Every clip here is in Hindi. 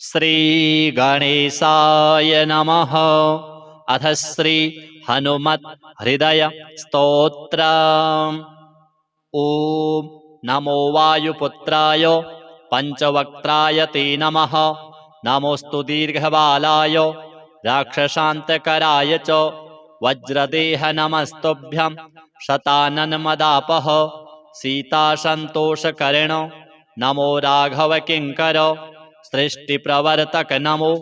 श्रीगणेशाय नमः। अथ श्री हनुमत् हृदय स्तोत्रम्। ॐ नमो वायुपुत्राय पंचवक्त्राय ते नमः। नमोस्तु दीर्घबालाय राक्षसान्तकराय च। वज्रदेह नमस्तुभ्यं शताननमदापः। सीतासन्तोषकरण नमो राघव किङ्कर। सृष्टिप्रवर्तक नमो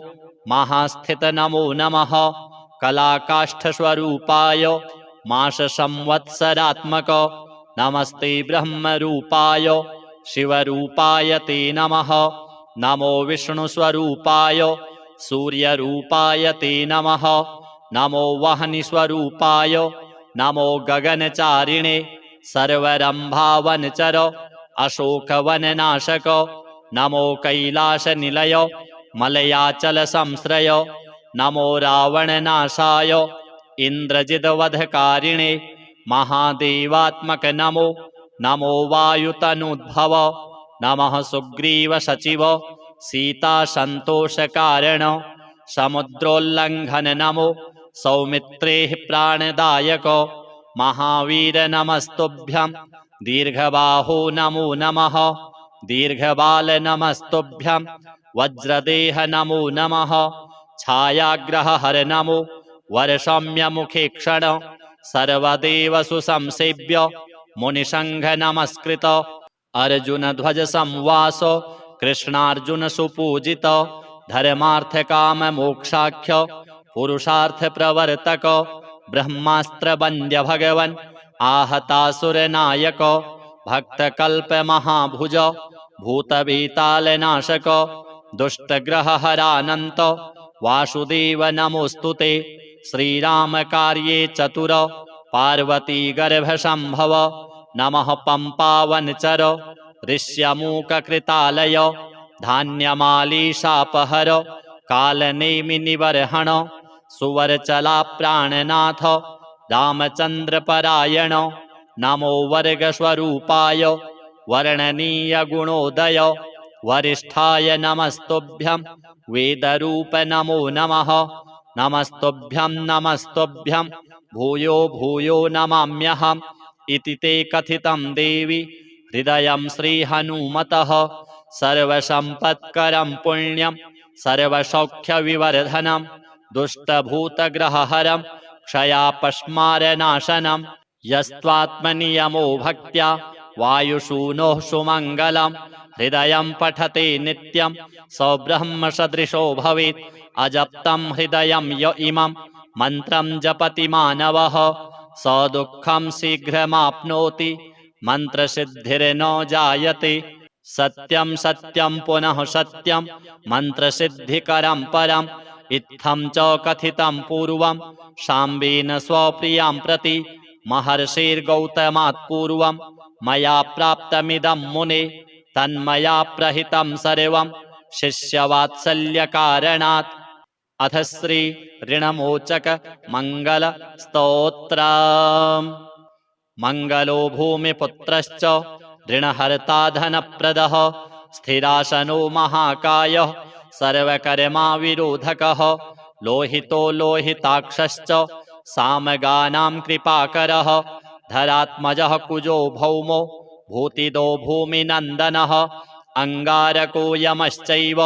महास्थित नमो नमः। कलाकाष्ठस्वरूपाय माससंवत्सरात्मक नमस्ते ब्रह्मरूपाय शिवरूपाय ते नमः। नमो विष्णुस्वरूपाय सूर्यरूपाय ते नमः। नमो वह्निस्वरूपाय नमो गगनचारिणे सर्वरम्भावनचर अशोकवननाशक नमो कैलासनिलय मलयाचलसंश्रय नमो रावणनाशाय इन्द्रजिद्वधकारिणे महादेवात्मक नमो नमो वायुतनुद्भव नमः सुग्रीवसचिव सीतासन्तोषकारण समुद्रोल्लङ्घन नमो सौमित्रेः प्राणदायक महावीर नमस्तुभ्यं दीर्घबाहो नमो नमः। दीर्घबाल नमस्तुभ्यं वज्रदेह नमो नमः। छायाग्रहहर नमो वर्षम्यमुखे क्षण सर्वदेवसु संसेव्य मुनिसंघ नमस्कृत अर्जुन ध्वज संवास कृष्णार्जुन सुपूजित धर्मार्थ काम मोक्षाख्य पुरुषार्थ प्रवर्तक ब्रह्मास्त्र वन्द्य भगवन् आहतासुर नायक भक्तकल्प महाभुज भूतभीतालनाशक दुष्टग्रहहरानन्त वासुदेव नमोस्तुते। श्रीराम कार्ये चतुर पार्वती गर्भसंभव नमः पंपावनचर ऋष्यमूककृतालय धान्यमालीशापहर कालनेमिनिबर्हण सुवरचला प्राणनाथ रामचन्द्रपरायण नमो वर्गस्वरूपाय वर्णनीय गुणोदय वरिष्ठाय नमस्तुभ्यं वेदरूप नमो नमः। नमस्तुभ्यं नमस्तुभ्यं भूयो भूयो नमाम्यहम् इति ते कथितं देवि हृदयं श्रीहनुमतः। सर्वसम्पत्करं पुण्यं सर्वसौख्यविवर्धनं दुष्टभूतग्रहहरं क्षयापस्मारनाशनं यस्त्वात्मनियमो भक्त्या वायुसूनोः सुमङ्गलं हृदयं पठते नित्यं स ब्रह्मसदृशो भवेत्। अजप्तं हृदयं य इमं मन्त्रं जपति मानवः स दुःखं शीघ्रमाप्नोति मन्त्रसिद्धिर्न जायते। सत्यं सत्यं पुनः सत्यं मन्त्रसिद्धिकरं परम् इत्थं च कथितं पूर्वं शाम्बेन स्वप्रियां प्रति महर्षिर्गौतमात् पूर्वं मया प्राप्तमिदं मुने तन्मया प्रहितं सर्वं शिष्यवात्सल्यकारणात्। अथ श्री ऋणमोचक मंगल स्तोत्रम्। मंगलो भूमिपुत्रश्च ऋणहर्ता धनप्रदः स्थिरासनो महाकायः सर्वकर्मा विरोधकः लोहितो लोहिताक्षश्च सामगानां कृपाकरः धरात्मजः कुजो भौमो भूतिदो भूमिनन्दनः अंगारको यमश्चैव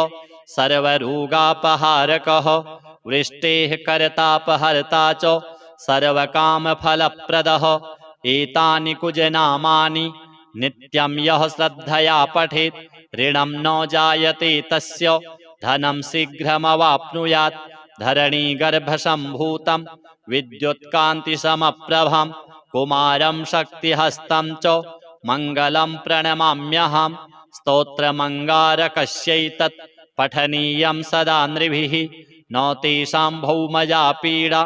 सर्वरोगापहारकः वृष्टेः कर्तापहर्ता च सर्वकामफलप्रदः। एतानि कुजनामानि नित्यं यः श्रद्धया पठेत् ऋणं न जायते तस्य धनं शीघ्रमवाप्नुयात्। धरणीगर्भसम्भूतं विद्युत्कान्तिसमप्रभं कुमारं शक्तिहस्तं च मङ्गलं प्रणमाम्यहम्। स्तोत्रमङ्गारकस्यैतत् पठनीयं सदा नृभिः न तेषां भौमजा पीडा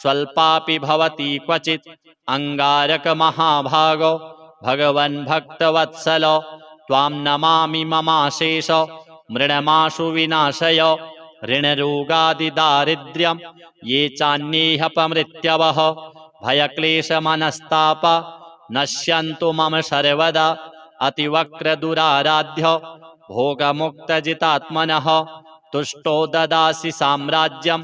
स्वल्पापि भवति क्वचित्। अंगारकमहाभागो भगवन् भक्तवत्सल त्वां नमामि ममाशेष मृणमाशु विनाशय। ऋणरोगादिदारिद्र्यं ये चान्येऽपमृत्यवः भयक्लेशमनस्ताप नश्यन्तु मम सर्वदा। अतिवक्रदुराराध्य भोगमुक्तजितात्मनः तुष्टो ददासि साम्राज्यं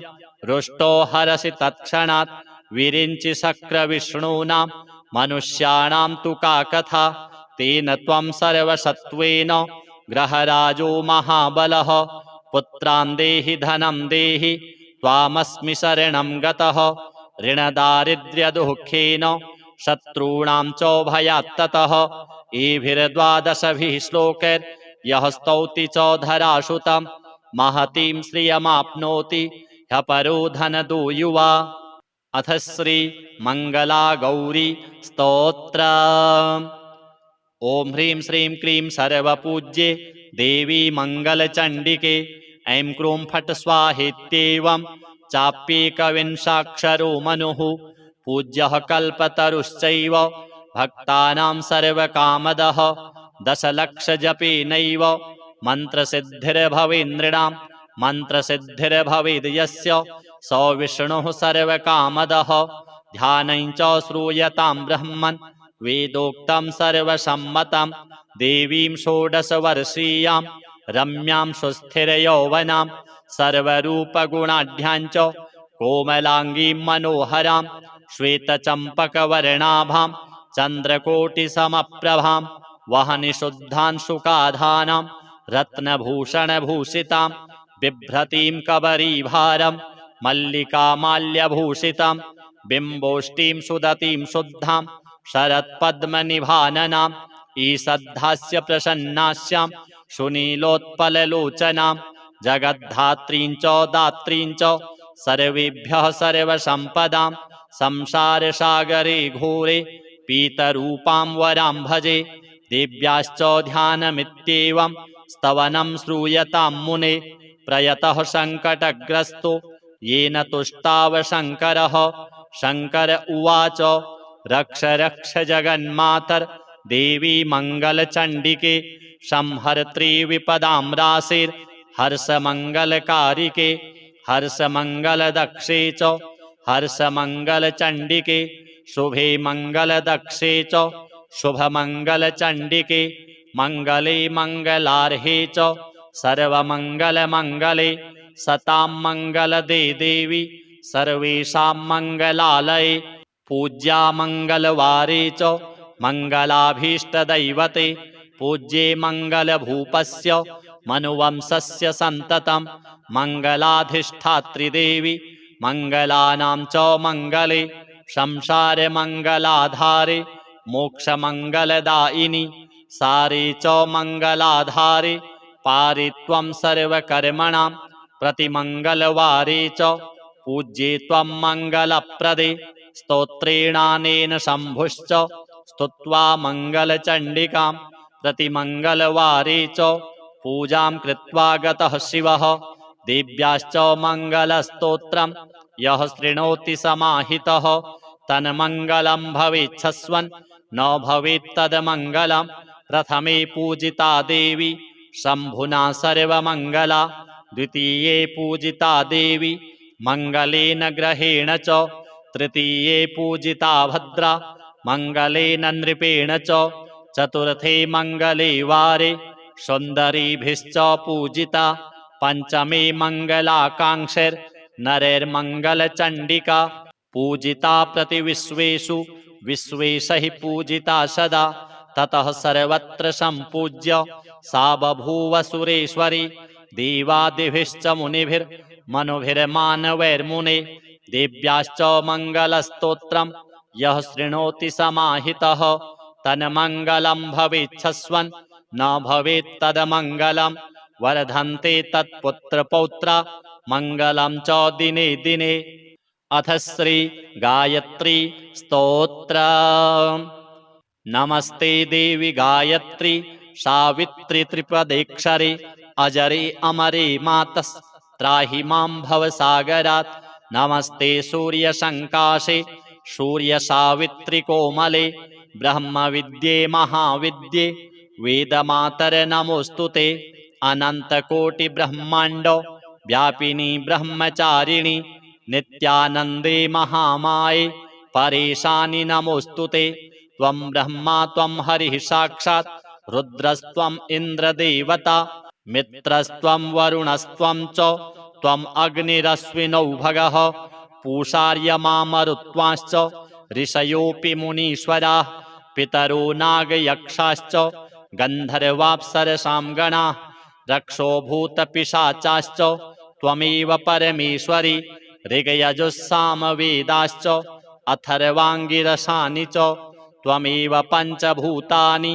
रुष्टो हरसि तत्क्षणात् विरिञ्चि शक्रविष्णूनां मनुष्याणां तु का कथा तेन त्वं सर्वसत्त्वेन ग्रहराजो महाबलः पुत्रान् देहि धनं देहि त्वामस्मि शरणं गतः ऋणदारिद्र्यदुःखेन शत्रूणां च भयात्ततः एभिर्द्वादशभिः श्लोकैर्यः स्तौति च धरासुतं महतीं श्रियमाप्नोति ह्यपरो धनदो युवा। अथ श्री मंगला गौरी स्तोत्र। ओम ह्रीं श्रीं क्रीं सर्वपूज्ये देवी मंगलचंडिके ऐं क्रूं फट् स्वाहेत्येवं चाप्येकविंशाक्षरो मनुः पूज्यः कल्पतरुश्चैव भक्तानां सर्वकामदः दशलक्षजपेनैव मन्त्रसिद्धिर्भवेन्द्रिणां मन्त्रसिद्धिर्भवेद् यस्य स विष्णुः सर्वकामदः ध्यानं च श्रूयतां ब्रह्मन् वेदोक्तं सर्वसम्मतं देवीं षोडशवर्षीयां रम्यां सुस्थिरयौवनां सर्वरूपगुणाढ्यां च कोमलाङ्गीं मनोहरां श्वेतचम्पकवर्णाभां चन्द्रकोटिसमप्रभां वहनिशुद्धांशुकाधानां रत्नभूषणभूषितां बिभ्रतीं कबरीभारं मल्लिकामाल्यभूषितां बिम्बोष्टीं सुदतीं शुद्धां शरत्पद्मनिभाननां ईषद्धास्य प्रसन्नास्यां सुनीलोत्पललोचनां जगद्धात्रीं च दात्रीं च सर्वेभ्यः सर्वसम्पदां संसारसागरे घोरे पीतरूपां वरां भजे देव्याश्च ध्यानमित्येवं स्तवनं श्रूयतां मुने प्रयतः सङ्कटग्रस्तो येन तुष्टाव शङ्करः शङ्कर उवाच रक्ष रक्ष जगन्मातर देवी मंगलचंडिके संहर्त्री विपदां राशिर्हर्षमङ्गलकारिके हर्षमङ्गलदक्षे च हर्षमङ्गलचण्डिके शुभे मङ्गलदक्षे च शुभमङ्गलचण्डिके मङ्गले मङ्गलार्हे च सर्वमङ्गलमङ्गले सतां मङ्गलदे देवी सर्वेषां मङ्गलालये पूज्या मङ्गलवारे च मङ्गलाभीष्टदैवते पूज्ये मङ्गलभूपस्य मनुवंशस्य सन्ततं मङ्गलाधिष्ठात्रिदेवी मङ्गलानां च मङ्गले संसारमङ्गलाधारे मोक्षमङ्गलदायिनि सारे च मङ्गलाधारे पारे त्वं सर्वकर्मणां प्रतिमङ्गलवारे च पूज्ये त्वं मङ्गलप्रदे स्तोत्रेणानेन शम्भुश्च स्तुत्वा मङ्गलचण्डिकां प्रतिमङ्गलवारे च पूजां कृत्वा गतः शिवः देव्याश्च मङ्गलस्तोत्रं यः शृणोति समाहितः तन्मङ्गलं भवेच्छस्वन् न भवेत्तद्मङ्गलं प्रथमे पूजिता देवी शम्भुना सर्वमङ्गला द्वितीये पूजिता देवी मङ्गलेन ग्रहेण च तृतीये पूजिता भद्रा मङ्गलेन नृपेण च चतुर्थे मङ्गले वारे सुन्दरीभिश्च पूजिता पञ्चमे मङ्गलाकाङ्क्षैर्नरैर्मङ्गलचण्डिका पूजिता प्रतिविश्वेषु विश्वेशैः पूजिता सदा ततः सर्वत्र सम्पूज्य सा बभूव सुरेश्वरी देवादिभिश्च मुनिभिर्मनुभिर्मानवैर्मुने देव्याश्च मङ्गलस्तोत्रं यः शृणोति समाहितः तन्मङ्गलं भवेच्छस्वन् न भवेत्तद्मङ्गलं वर्धन्ते तत्पुत्रपौत्रा मङ्गलं च दिने दिने। अथ श्री गायत्री स्तोत्र। नमस्ते देवी गायत्री सावित्री त्रिपदेक्षरे अजरे अमरे मातस् त्राहि मां भवसागरात्। नमस्ते सूर्यसङ्काशे सूर्यसावित्री कोमले ब्रह्मविद्ये महाविद्ये वेदमातरे नमोऽस्तुते। अनन्तकोटिब्रह्माण्ड व्यापिनी ब्रह्मचारिणी नित्यानन्दे महामाये परेशानि नमोऽस्तुते। त्वं ब्रह्मा त्वं हरिः साक्षात् रुद्रस्त्वम् इन्द्रदेवता मित्रस्त्वं वरुणस्त्वं च त्वम् अग्निरश्विनौ भगः पूषार्यमामरुत्वांश्च ऋषयोऽपि मुनीश्वराः पितरो नागयक्षाश्च गन्धर्वाप्सरसां गणाः रक्षो भूतपिशाचाश्च त्वमेव परमेश्वरि ऋग्यजुस्सामवेदाश्च अथर्वाङ्गिरसानि च त्वमेव पञ्चभूतानि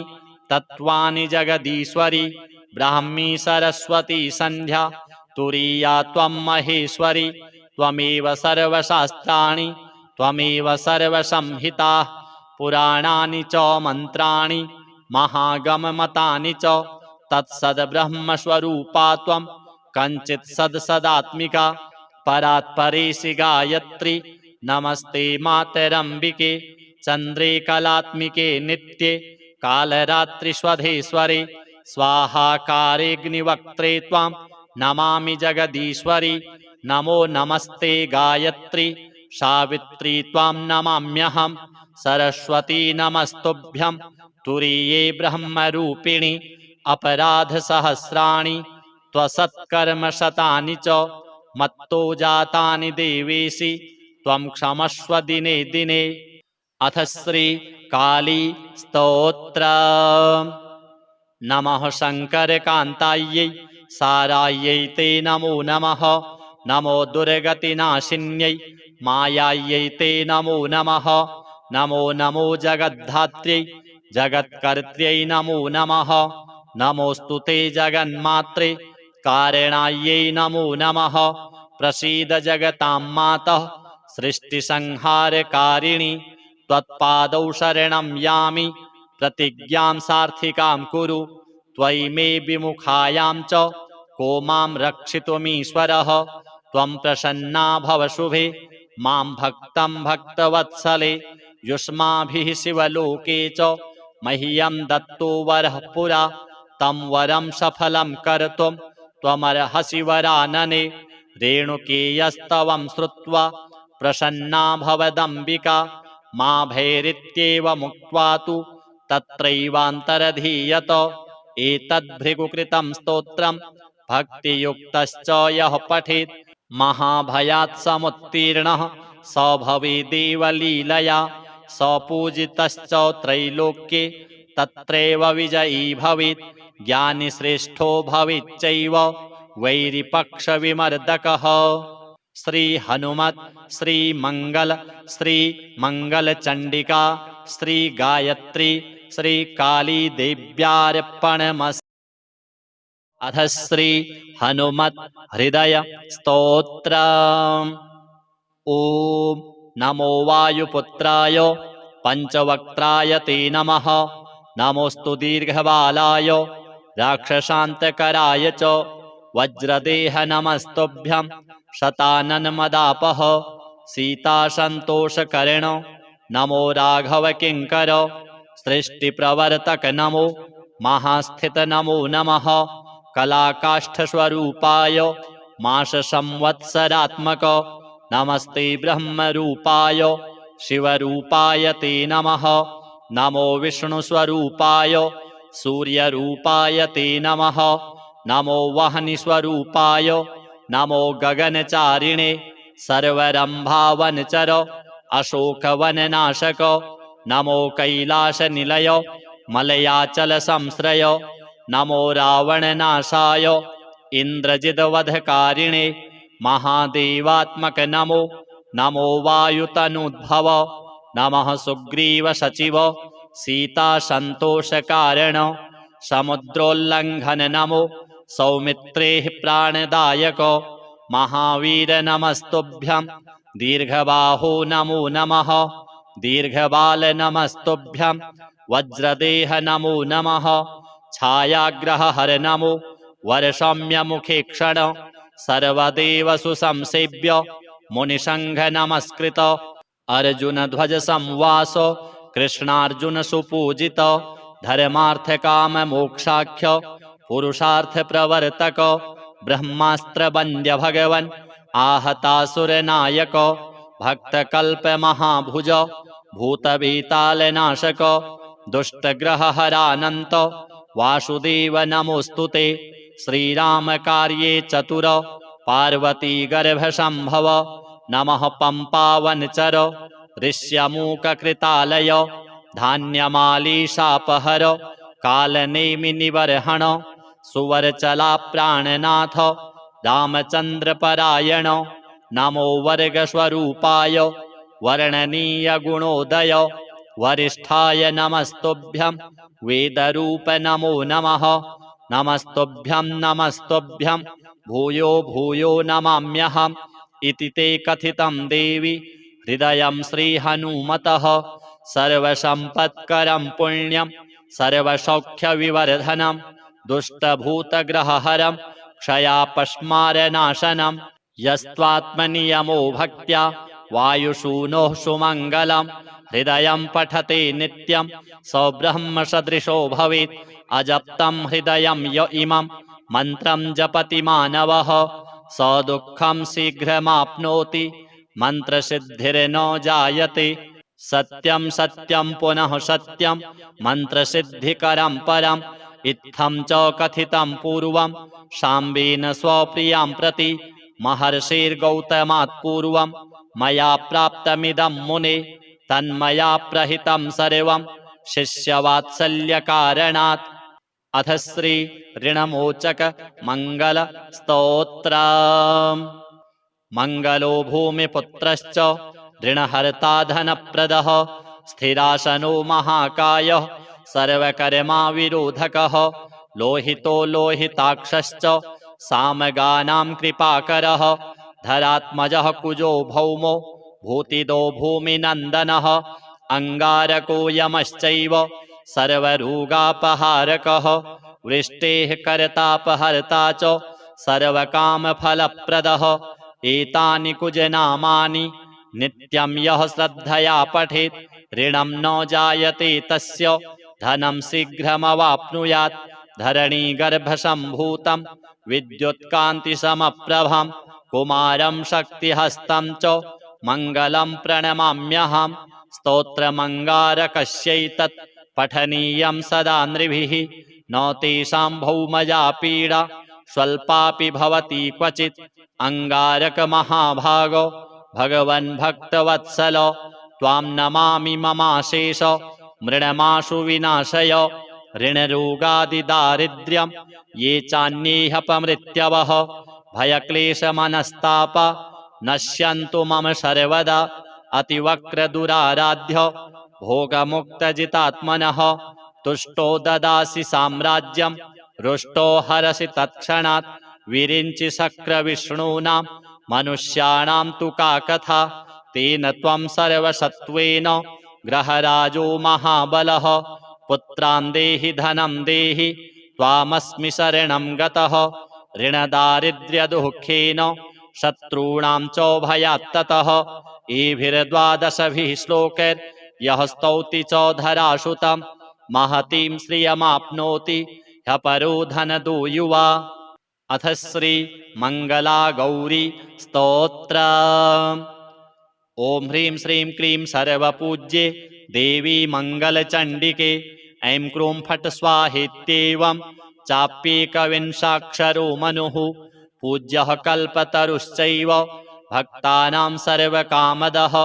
तत्त्वानि जगदीश्वरि ब्राह्मी सरस्वती सन्ध्या तुरीया त्वं महेश्वरि त्वमेव सर्वशास्त्राणि त्वमेव सर्वसंहिताः पुराणानि च मन्त्राणि महागममतानि च तत्सद्ब्रह्मस्वरूपा त्वं कञ्चित् सदात्मिका परात्परेशि गायत्री नमस्ते मातरम्बिके चन्द्रे कलात्मिके नित्ये कालरात्रिस्वधेश्वरे स्वाहाकारेऽग्निवक्त्रे त्वां नमामि जगदीश्वरि नमो नमस्ते गायत्री सावित्री त्वां नमाम्यहं सरस्वती नमस्तुभ्यं तुरीये ब्रह्मरूपिणि अपराधसहस्राणि त्वसत्कर्मशतानि च मत्तो जातानि देवेशि त्वं क्षमस्व दिने दिने। अथ श्री काली स्तोत्र। नमः शङ्करकान्तायै सारायै ते नमो नमः। नमो दुर्गतिनाशिन्यै मायायै ते नमो नमः। नमो नमो जगद्धात्र्यै जगत्कर्त्र्यै नमो नमः। नमोऽस्तु ते जगन्मात्रे कारणायै नमो नमः। प्रसीद जगतां मातः सृष्टिसंहारकारिणि त्वत्पादौ शरणं यामि प्रतिज्ञां सार्थिकां कुरु। त्वयि मे विमुखायां च को मां रक्षितुमीश्वरः। त्वं प्रसन्ना भव शुभे मां भक्तं भक्तवत्सले। युष्माभिः शिवलोके च मह्यं दत्तो वरः पुरा तं वरं सफलं कर्तुं त्वमर्हसि वरानने। रेणुकेयस्तवं श्रुत्वा प्रसन्ना भवदम्बिका मा भैरित्येव मुक्त्वा तु तत्रैवान्तरधीयत। एतद्भृगुकृतं स्तोत्रं भक्तियुक्तश्च यः पठेत् महाभयात् समुत्तीर्णः स भवेदेव लीलया। स पूजितश्च त्रैलोक्ये तत्रैव विजयी भवेत्। ज्ञानी श्रेष्ठो भवेच्चैव वैरिपक्षविमर्दकः। श्री हनुमत् श्री मंगल श्री मंगलचंडिका श्री गायत्री श्री काली देव्यार्पणमस्तु। अथ श्री हनुमत् हृदय स्तोत्र। ओम नमो वायुपुत्राय पंचवक्त्राय ते नमः। नमोस्तु दीर्घबालाय राक्षसान्तकराय च वज्रदेह नमस्तुभ्यं शताननमदापः। सीतासन्तोषकर्ण नमो राघव किङ्कर सृष्टिप्रवर्तक नमो महास्थित नमो नमः। कलाकाष्ठस्वरूपाय माससंवत्सरात्मक नमस्ते ब्रह्मरूपाय शिवरूपाय ते नमः। नमो विष्णुस्वरूपाय सूर्यरूपाय ते नमः। नमो वह्निस्वरूपाय नमो गगनचारिणे सर्वरम्भावनचर अशोकवननाशक। नमो कैलासनिलय मलयाचलसंश्रय नमो रावणनाशाय इन्द्रजिद्वधकारिणे महादेवात्मक नमो। नमो वायुतनुद्भव नमः सुग्रीवसचिव सीतासन्तोषकारण समुद्रोल्लङ्घन नमो। सौमित्रेः प्राणदायक महावीर नमस्तुभ्यं दीर्घबाहो नमो नमः। दीर्घबाल नमस्तुभ्यं वज्रदेह नमो नमः। छायाग्रहहर नमो वर्षम्यमुखे क्षण सर्वदेव सुसंसेव्य मुनिसंघ नमस्कृत। अर्जुन ध्वज संवास कृष्णार्जुन सुपूजित धर्मार्थ काम मोक्षाख्य पुरुषार्थ प्रवर्तक ब्रह्मास्त्र वन्द्य भगवन् आहतासुर नायक भक्तकल्प महाभुज भूतभीतालनाशक दुष्टग्रहहरानन्त वासुदेव नमोस्तुते। श्रीरामकार्ये चतुर पार्वती गर्भसम्भव नमः पम्पावनचर ऋष्यमूककृतालय धान्यमालीशापहर कालनेमिनिबर्हण सुवरचला प्राणनाथ रामचन्द्रपरायण नमो वर्गस्वरूपाय वर्णनीय गुणोदय वरिष्ठाय नमस्तुभ्यं वेदरूप नमो नमः नमस्तुभ्यं नमस्तुभ्यं भूयो भूयो नमाम्यहम् इति ते कथितं देवी हृदयं श्रीहनुमतः सर्वसम्पत्करं पुण्यं सर्वसौख्यविवर्धनं दुष्टभूतग्रहहरं क्षयापस्मारनाशनं यस्त्वात्मनियमो भक्त्या वायुसूनोः सुमङ्गलं हृदयं पठते नित्यं सौब्रह्मसदृशो भवेत् अजप्तं हृदयं य इमं मन्त्रं जपति मानवः स दुःखं शीघ्रमाप्नोति मन्त्रसिद्धिर्न जायते सत्यं सत्यं पुनः सत्यं मन्त्रसिद्धिकरं परम् इत्थं च कथितं पूर्वं शाम्बेन स्वप्रियां प्रति महर्षिर्गौतमात् पूर्वं मया प्राप्तमिदं मुने तन्मया प्रहितं सर्वं शिष्यवात्सल्यकारणात् अथ श्री ऋणमोचक मंगल स्तोत्रम् मंगलो भूमिपुत्रश्च ऋणहर्ता धनप्रदः स्थिरासनो महाकायः सर्वकर्मा विरोधकः लोहितो लोहिताक्षश्च सामगानां कृपाकरः धरात्मजः कुजो भौमो भूतिदो भूमिनन्दनः अंगारको यमश्चैव सर्वरोगापहारकः वृष्टेः कर्तापहर्ता च सर्वकामफलप्रदः एतानि कुजनामानि नित्यं यः श्रद्धया पठेत् ऋणं न जायते तस्य धनं शीघ्रमवाप्नुयात् धरणीगर्भसम्भूतं विद्युत्कान्तिसमप्रभं कुमारं शक्तिहस्तं च मङ्गलं प्रणमाम्यहम् स्तोत्रमङ्गारकस्यैतत् पठनीयं सदा नृभिः न तेषां भौमजा पीडा स्वल्पापि भवति क्वचित् अंगारकमहाभागो भगवन् भक्तवत्सल त्वां नमामि ममाशेष मृणमाशु विनाशय ऋणरोगादिदारिद्र्यं ये चान्येऽपमृत्यवः भयक्लेशमनस्तापा नश्यन्तु मम सर्वदा अतिवक्रदुराराध्य भोगमुक्तजितात्मनः तुष्टो ददासि साम्राज्यं रुष्टो हरसि तत्क्षणात् विरिञ्चि शक्रविष्णूनां मनुष्याणां तु का कथा तेन त्वं सर्वसत्त्वेन ग्रहराजो महाबलः पुत्रान् देहि धनं देहि त्वामस्मि शरणं गतः ऋणदारिद्र्यदुःखेन शत्रूणां च भयात्ततः एभिर्द्वादशभिः श्लोकैर्यः स्तौति च धरासुतं महतीं श्रियमाप्नोति ह्यपरो धनदो युवा अथ श्री मंगला गौरी स्तोत्र ओम ह्रीं श्रीं क्रीं सर्वपूज्ये देवी मंगलचंडिके ऐं क्रूं फट् स्वाहेत्येवं चाप्येकविंशाक्षरो मनुः पूज्यः कल्पतरुश्चैव भक्तानां सर्वकामदः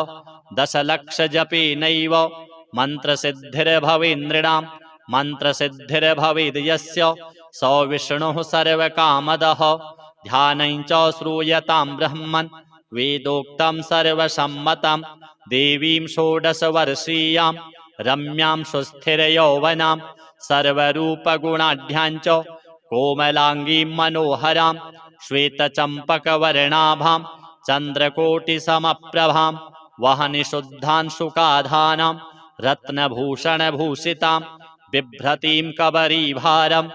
दशलक्षजपेनैव मन्त्रसिद्धिर्भवेन्नृणां मन्त्रसिद्धिर्भवेद् यस्य स विष्णुः सर्वकामदः ध्यानं च श्रूयतां ब्रह्मन् वेदोक्तं सर्वसम्मतं देवीं षोडशवर्षीयां रम्यां सुस्थिरयौवनां सर्वरूपगुणाढ्यां च कोमलाङ्गीं मनोहरां श्वेतचम्पकवर्णाभां चन्द्रकोटिसमप्रभां वहनिशुद्धांशुकाधानां रत्नभूषणभूषितां बिभ्रतीं कबरीभारं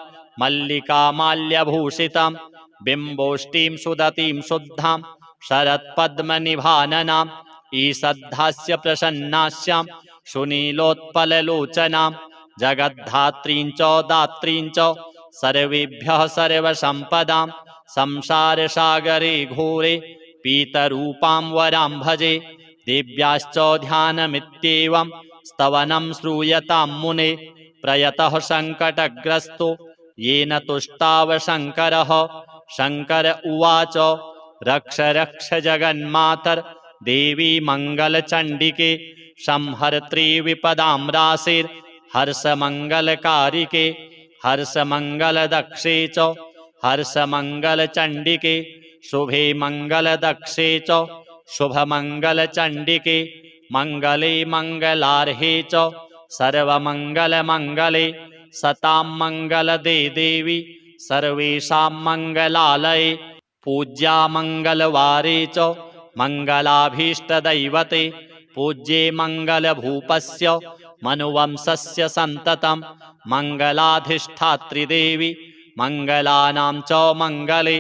मल्लिकामाल्यभूषितां बिम्बोष्टीं सुदतीं शुद्धां शरत्पद्मनिभाननां ईषद्धास्य प्रसन्नास्यां सुनीलोत्पललोचनां जगद्धात्रीं च दात्रीं च सर्वेभ्यः सर्वसम्पदां संसारसागरे घोरे पीतरूपां वरां भजे देव्याश्च ध्यानमित्येवं स्तवनं श्रूयतां मुने प्रयतः सङ्कटग्रस्तो येन तुष्टाव शङ्करः शङ्कर उवाच रक्ष रक्ष जगन्मातर देवी मङ्गलचण्डिके संहर्त्री विपदां राशिर्हर्षमङ्गलकारिके हर्षमङ्गलदक्षे च हर्षमङ्गलचण्डिके शुभे मङ्गलदक्षे च शुभमङ्गलचण्डिके मङ्गले मङ्गलार्हे च सर्वमङ्गलमङ्गले सतां मङ्गलदे देवी सर्वेषां मङ्गलालये पूज्या मङ्गलवारे च मङ्गलाभीष्टदैवते पूज्ये मङ्गलभूपस्य मनुवंशस्य सन्ततं मङ्गलाधिष्ठात्रिदेवी मङ्गलानां च मङ्गले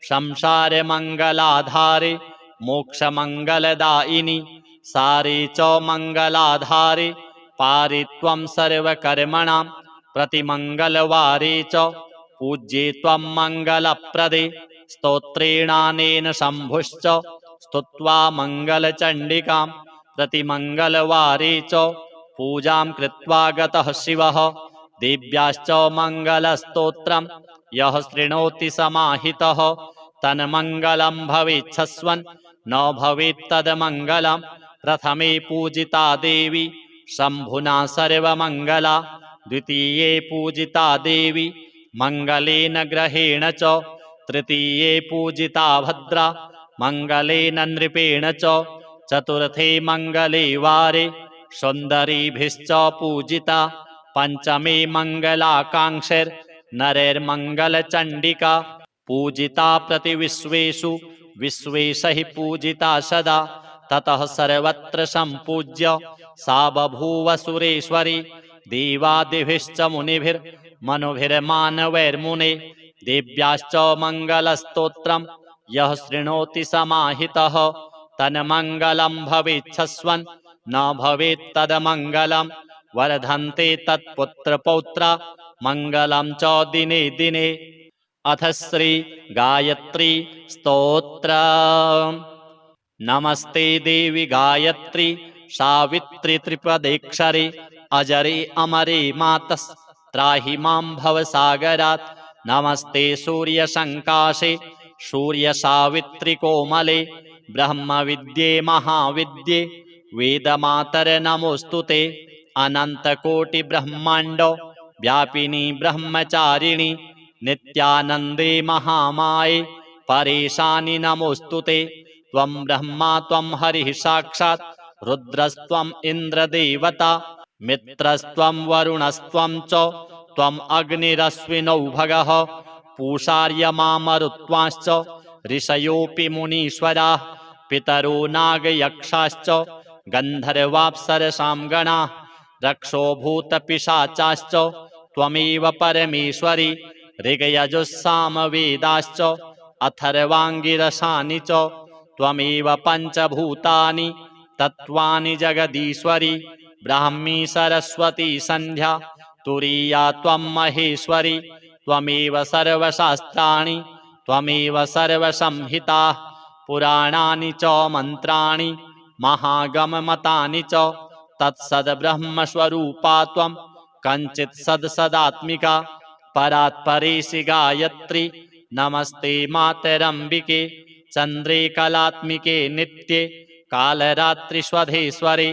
संसारमङ्गलाधारे मोक्षमङ्गलदायिनि सारे च मङ्गलाधारे पारे त्वं सर्वकर्मणां प्रतिमङ्गलवारे च पूज्ये त्वं मङ्गलप्रदे स्तोत्रेणानेन शम्भुश्च स्तुत्वा मङ्गलचण्डिकां प्रतिमङ्गलवारे च पूजां कृत्वा गतः शिवः देव्याश्च मङ्गलस्तोत्रं यः शृणोति समाहितः तन्मङ्गलं भवेच्छस्वन् न भवेत्तद्मङ्गलं प्रथमे पूजिता देवी शम्भुना सर्वमङ्गला द्वितीये पूजिता देवी मङ्गलेन ग्रहेण च तृतीये पूजिता भद्रा मङ्गलेन नृपेण च चतुर्थे मङ्गले वारे सुन्दरीभिश्च पूजिता पञ्चमे मङ्गलाकाङ्क्षैर्नरैर्मङ्गलचण्डिका पूजिता प्रतिविश्वेषु विश्वेशैः पूजिता सदा ततः सर्वत्र सम्पूज्य सा बभूव सुरेश्वरी देवादिभिश्च मुनिभिर्मनुभिर्मानवैर्मुने देव्याश्च मङ्गलस्तोत्रं यः शृणोति समाहितः तन्मङ्गलं भवेच्छस्वन् न भवेत्तद्मङ्गलं वर्धन्ते तत्पुत्रपौत्रा मङ्गलं च दिने दिने। अथ श्री गायत्री स्तोत्र। नमस्ते देवी गायत्री सावित्री त्रिपदेक्षरे अजरे अमरे मातस् त्राहि मां भवसागरात्। नमस्ते सूर्यसङ्काशे सूर्यसावित्री कोमले ब्रह्मविद्ये महाविद्ये वेदमातरे नमोऽस्तुते। अनन्तकोटिब्रह्माण्ड व्यापिनी ब्रह्मचारिणि नित्यानन्दे महामाये परेशानि नमोऽस्तुते। त्वं ब्रह्मा त्वं हरिः साक्षात् रुद्रस्त्वम् इन्द्रदेवता मित्रस्त्वं वरुणस्त्वं च त्वम् अग्निरश्विनौ भगः पूषार्यमामरुत्वांश्च ऋषयोऽपि मुनीश्वराः पितरो नागयक्षाश्च गन्धर्वाप्सरसां गणाः रक्षो भूतपिशाचाश्च त्वमेव परमेश्वरी ऋग्यजुस्सामवेदाश्च अथर्वाङ्गिरसानि च त्वमेव पञ्चभूतानि तत्त्वानि जगदीश्वरी ब्राह्मी सरस्वती सन्ध्या तुरीया त्वं महेश्वरी त्वमेव सर्वशास्त्राणि त्वमेव सर्वसंहिताः पुराणानि च मन्त्राणि महागममतानि च तत्सद्ब्रह्मस्वरूपा त्वं कञ्चित् सदात्मिका परात्परेशि गायत्री नमस्ते मातरम्बिके चन्द्रे कलात्मिके नित्ये कालरात्रिस्वधेश्वरे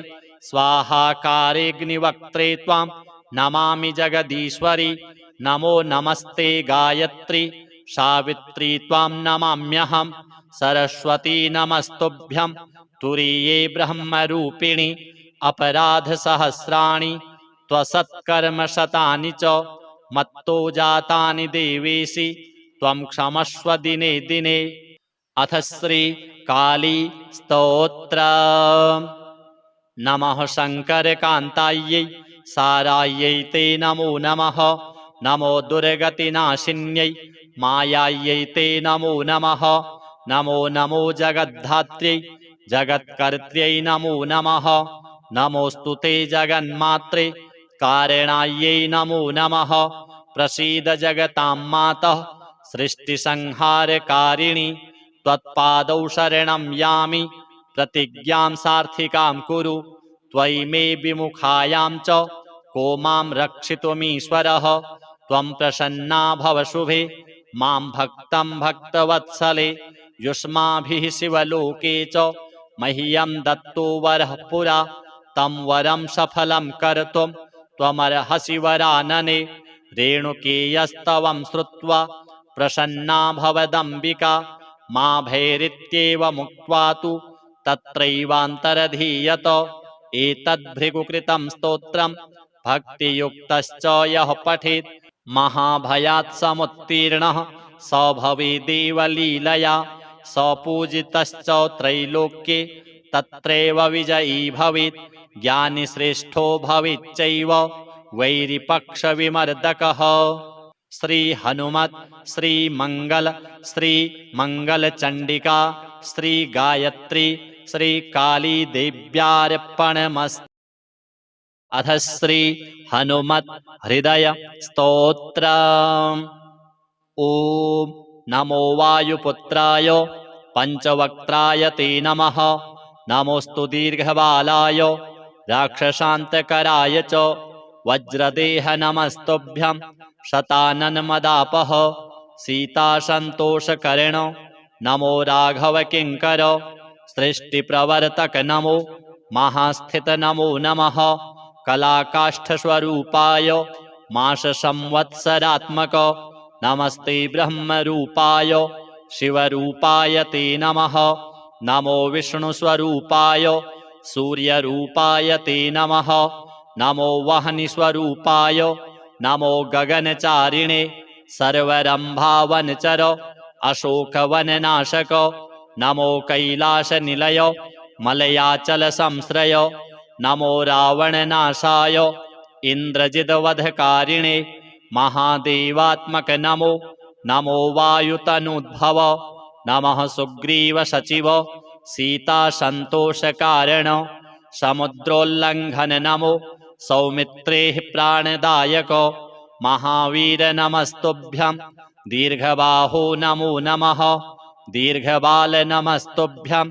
स्वाहाकारेऽग्निवक्त्रे त्वां नमामि जगदीश्वरी। नमो नमस्ते गायत्री सावित्री त्वां नमाम्यहं सरस्वती नमस्तुभ्यं तुरीये ब्रह्मरूपिणि अपराधसहस्राणि त्वसत्कर्मशतानि च मत्तो जातानि देवेशि त्वं क्षमस्व दिने दिने। अथ श्री काली स्तोत्र। नमः शङ्करकान्तायै सारायै ते नमो नमः। नमो दुर्गतिनाशिन्यै मायायै ते नमो नमः। नमो नमो जगद्धात्र्यै जगत्कर्त्र्यै नमो नमः। नमोऽस्तु ते जगन्मात्रे कारणायै नमो नमः। प्रसीद जगतां मातः सृष्टिसंहारकारिणि त्वत्पादौ शरणं यामि प्रतिज्ञां सार्थिकां कुरु। त्वयि मे विमुखायां च को मां रक्षितुमीश्वरः त्वं प्रसन्ना भव शुभे मां भक्तं भक्तवत्सले युष्माभिः शिवलोके च मह्यं दत्तो वरः पुरा तं वरं सफलं कर्तुं त्वमर्हसि वरानने रेणुकेयस्तवं श्रुत्वा प्रसन्ना भवदम्बिका मा भैरित्येव मुक्त्वा तु तत्रैवान्तरधीयत एतद्भृगुकृतं स्तोत्रं भक्तियुक्तश्च यः पठेत् महाभयात् समुत्तीर्णः स भवेदेव लीलया स पूजितश्च त्रैलोक्ये तत्रैव विजयी भवेत् ज्ञानी श्रेष्ठो भवेच्चैव वैरिपक्षविमर्दकः। श्री हनुमत् श्री मंगल श्री मंगल चंडिका श्री गायत्री श्री काली देव्यार्पणमस्तु। अथ श्री हनुमत् हृदय स्तोत्रम्। ओम नमो वायुपुत्राय पंचवक्त्राय ते नमः। नमोस्तु दीर्घबालाय राक्षसान्तकराय च वज्रदेह नमस्तुभ्यं शताननमदापः सीतासन्तोषकर्ण नमो राघव किङ्कर सृष्टिप्रवर्तक नमो महास्थित नमो नमः कलाकाष्ठस्वरूपाय माससंवत्सरात्मक नमस्ते ब्रह्मरूपाय शिवरूपाय ते नमः। नमो विष्णुस्वरूपाय सूर्यरूपाय ते नमः। नमो वह्निस्वरूपाय नमो गगनचारिणे सर्वरम्भावनचर अशोकवननाशक नमो कैलासनिलय मलयाचल संश्रय नमो रावणनाशाय इन्द्रजिद्वधकारिणे महादेवात्मक नमो नमो वायुतनुद्भव नमः सुग्रीवसचिव सीतासन्तोषकारण समुद्रोल्लङ्घन नमो सौमित्रेः प्राणदायक महावीर नमस्तुभ्यं दीर्घबाहो नमो नमः दीर्घबाल नमस्तुभ्यं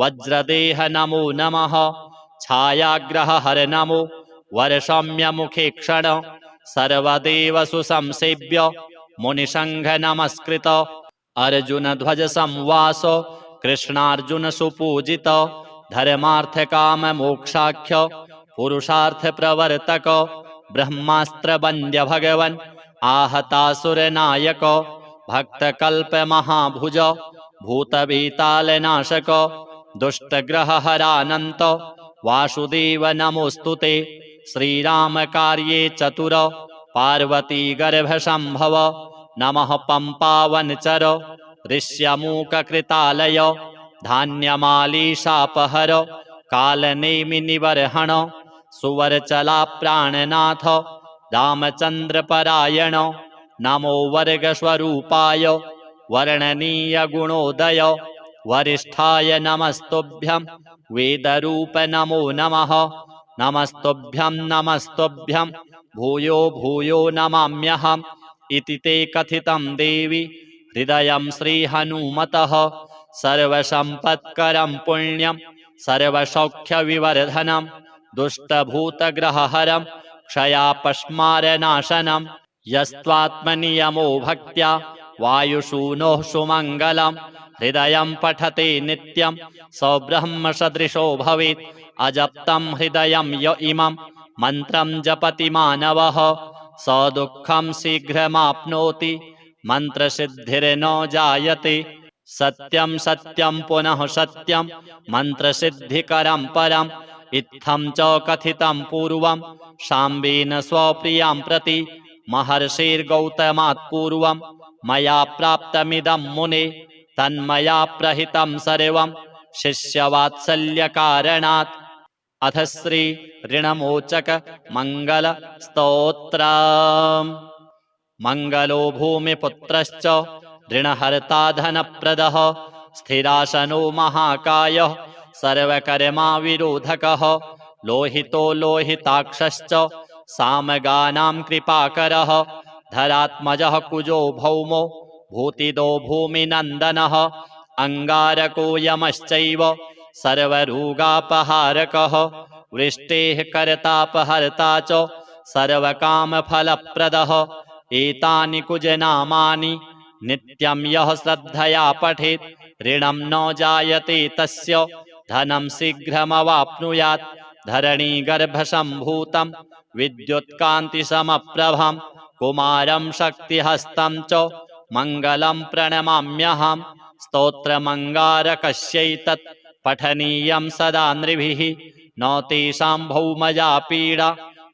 वज्रदेह नमो नमः छायाग्रहहर नमो वर्षम्यमुखे क्षण सर्वदेवसु संसेव्य मुनिसंघ नमस्कृत अर्जुन ध्वज संवास कृष्णार्जुन सुपूजित धर्मार्थ काम मोक्षाख्य पुरुषार्थ प्रवर्तक ब्रह्मास्त्र वन्द्य भगवन् आहतासुर नायक भक्तकल्प महाभुज भूतभीतालनाशक दुष्टग्रहहरानन्त वासुदेव नमोस्तुते श्रीराम कार्ये चतुर पार्वती गर्भ संभव नमः पंपावनचर ऋष्यमूककृतालय धान्यमालीशापहर कालनेमिनिबर्हण सुवरचला प्राणनाथ रामचन्द्रपरायण नमो वर्गस्वरूपाय वर्णनीय गुणोदय वरिष्ठाय नमस्तुभ्यं वेदरूप नमो नमः नमस्तुभ्यं नमस्तुभ्यं भूयो भूयो नमाम्यहम् इति ते कथितं देवी हृदयं श्रीहनुमतः सर्वसम्पत्करं पुण्यं सर्वसौख्यविवर्धनं दुष्टभूतग्रहहरं क्षयापस्मारनाशनं यस्त्वात्मनियमो भक्त्या वायुसूनोः सुमङ्गलं हृदयं पठते नित्यं स ब्रह्मसदृशो भवेत् अजप्तं हृदयं य इमं मन्त्रं जपति मानवः स दुःखं शीघ्रमाप्नोति मन्त्रसिद्धिर्न जायते सत्यं सत्यं पुनः सत्यं मन्त्रसिद्धिकरं परम् इत्थं च कथितं पूर्वं शाम्बेन स्वप्रियां प्रति महर्षिर्गौतमात् पूर्वं मया प्राप्तमिदं मुने तन्मया प्रहितं सर्वं शिष्यवात्सल्यकारणात्। अथ श्री ऋणमोचक मंगल स्तोत्रम्। मंगलो भूमिपुत्रश्च ऋणहर्ता धनप्रदः स्थिरासनो महाकायः सर्वकर्मा विरोधकः लोहितो लोहिताक्षश्च सामगानां कृपाकरः धरात्मजः कुजो भौमो भूतिदो भूमिनन्दनः अंगारको यमश्चैव सर्वरोगापहारकः वृष्टेः कर्तापहर्ता च सर्वकामफलप्रदः एतानि कुजनामानि नित्यं यः श्रद्धया पठेत् ऋणं न जायते तस्य धनं शीघ्रमवाप्नुयात् धरणीगर्भसम्भूतं विद्युत्कान्तिसमप्रभं कुमारं शक्तिहस्तं च मङ्गलं प्रणमाम्यहम् स्तोत्रमङ्गारकस्यैतत् पठनीयं सदा नृभिः न तेषां भौमजा पीडा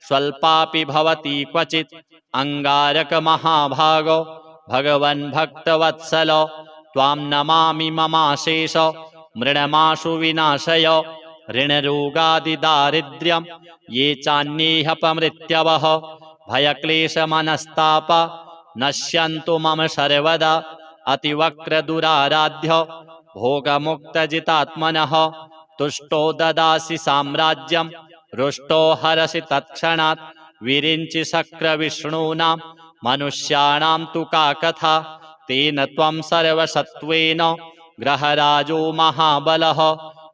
स्वल्पापि भवति क्वचित् अङ्गारकमहाभागो भगवन् भक्तवत्सल त्वां नमामि ममाशेष मृणमाशु विनाशय ऋणरोगादिदारिद्र्यं ये चान्येऽपमृत्यवः भयक्लेशमनस्ताप नश्यन्तु मम सर्वदा अतिवक्रदुराराध्य भोगमुक्तजितात्मनः तुष्टो ददासि साम्राज्यं रुष्टो हरसि तत्क्षणात् विरिञ्चि शक्रविष्णूनां मनुष्याणां तु का कथा तेन त्वं सर्वसत्त्वेन ग्रहराजो महाबलः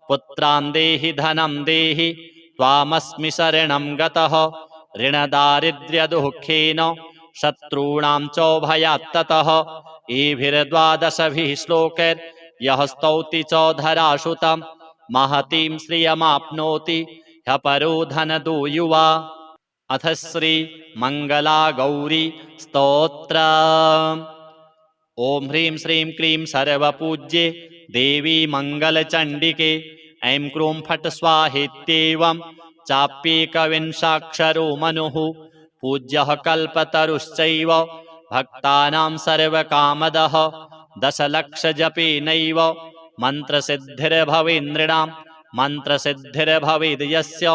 पुत्रान् देहि धनं देहि त्वामस्मि शरणं गतः ऋणदारिद्र्यदुःखेन शत्रूणां च भयात्ततः एभिर्द्वादशभिः श्लोकैर्यः स्तौति च धरासुतं महतीं श्रियमाप्नोति ह्यपरो धनदो युवा। अथ श्री मंगला गौरी स्तोत्र। ओम ह्रीं श्रीं क्लीं सर्वपूज्ये देवी मंगलचंडिके ऐं क्रूं फट् स्वाहेत्येवं चाप्येकविंशाक्षरो मनुः पूज्यः कल्पतरुश्चैव भक्तानां सर्वकामदः दशलक्षजपेनैव मन्त्रसिद्धिर्भवेन्द्रिणां मन्त्रसिद्धिर्भवेद् यस्य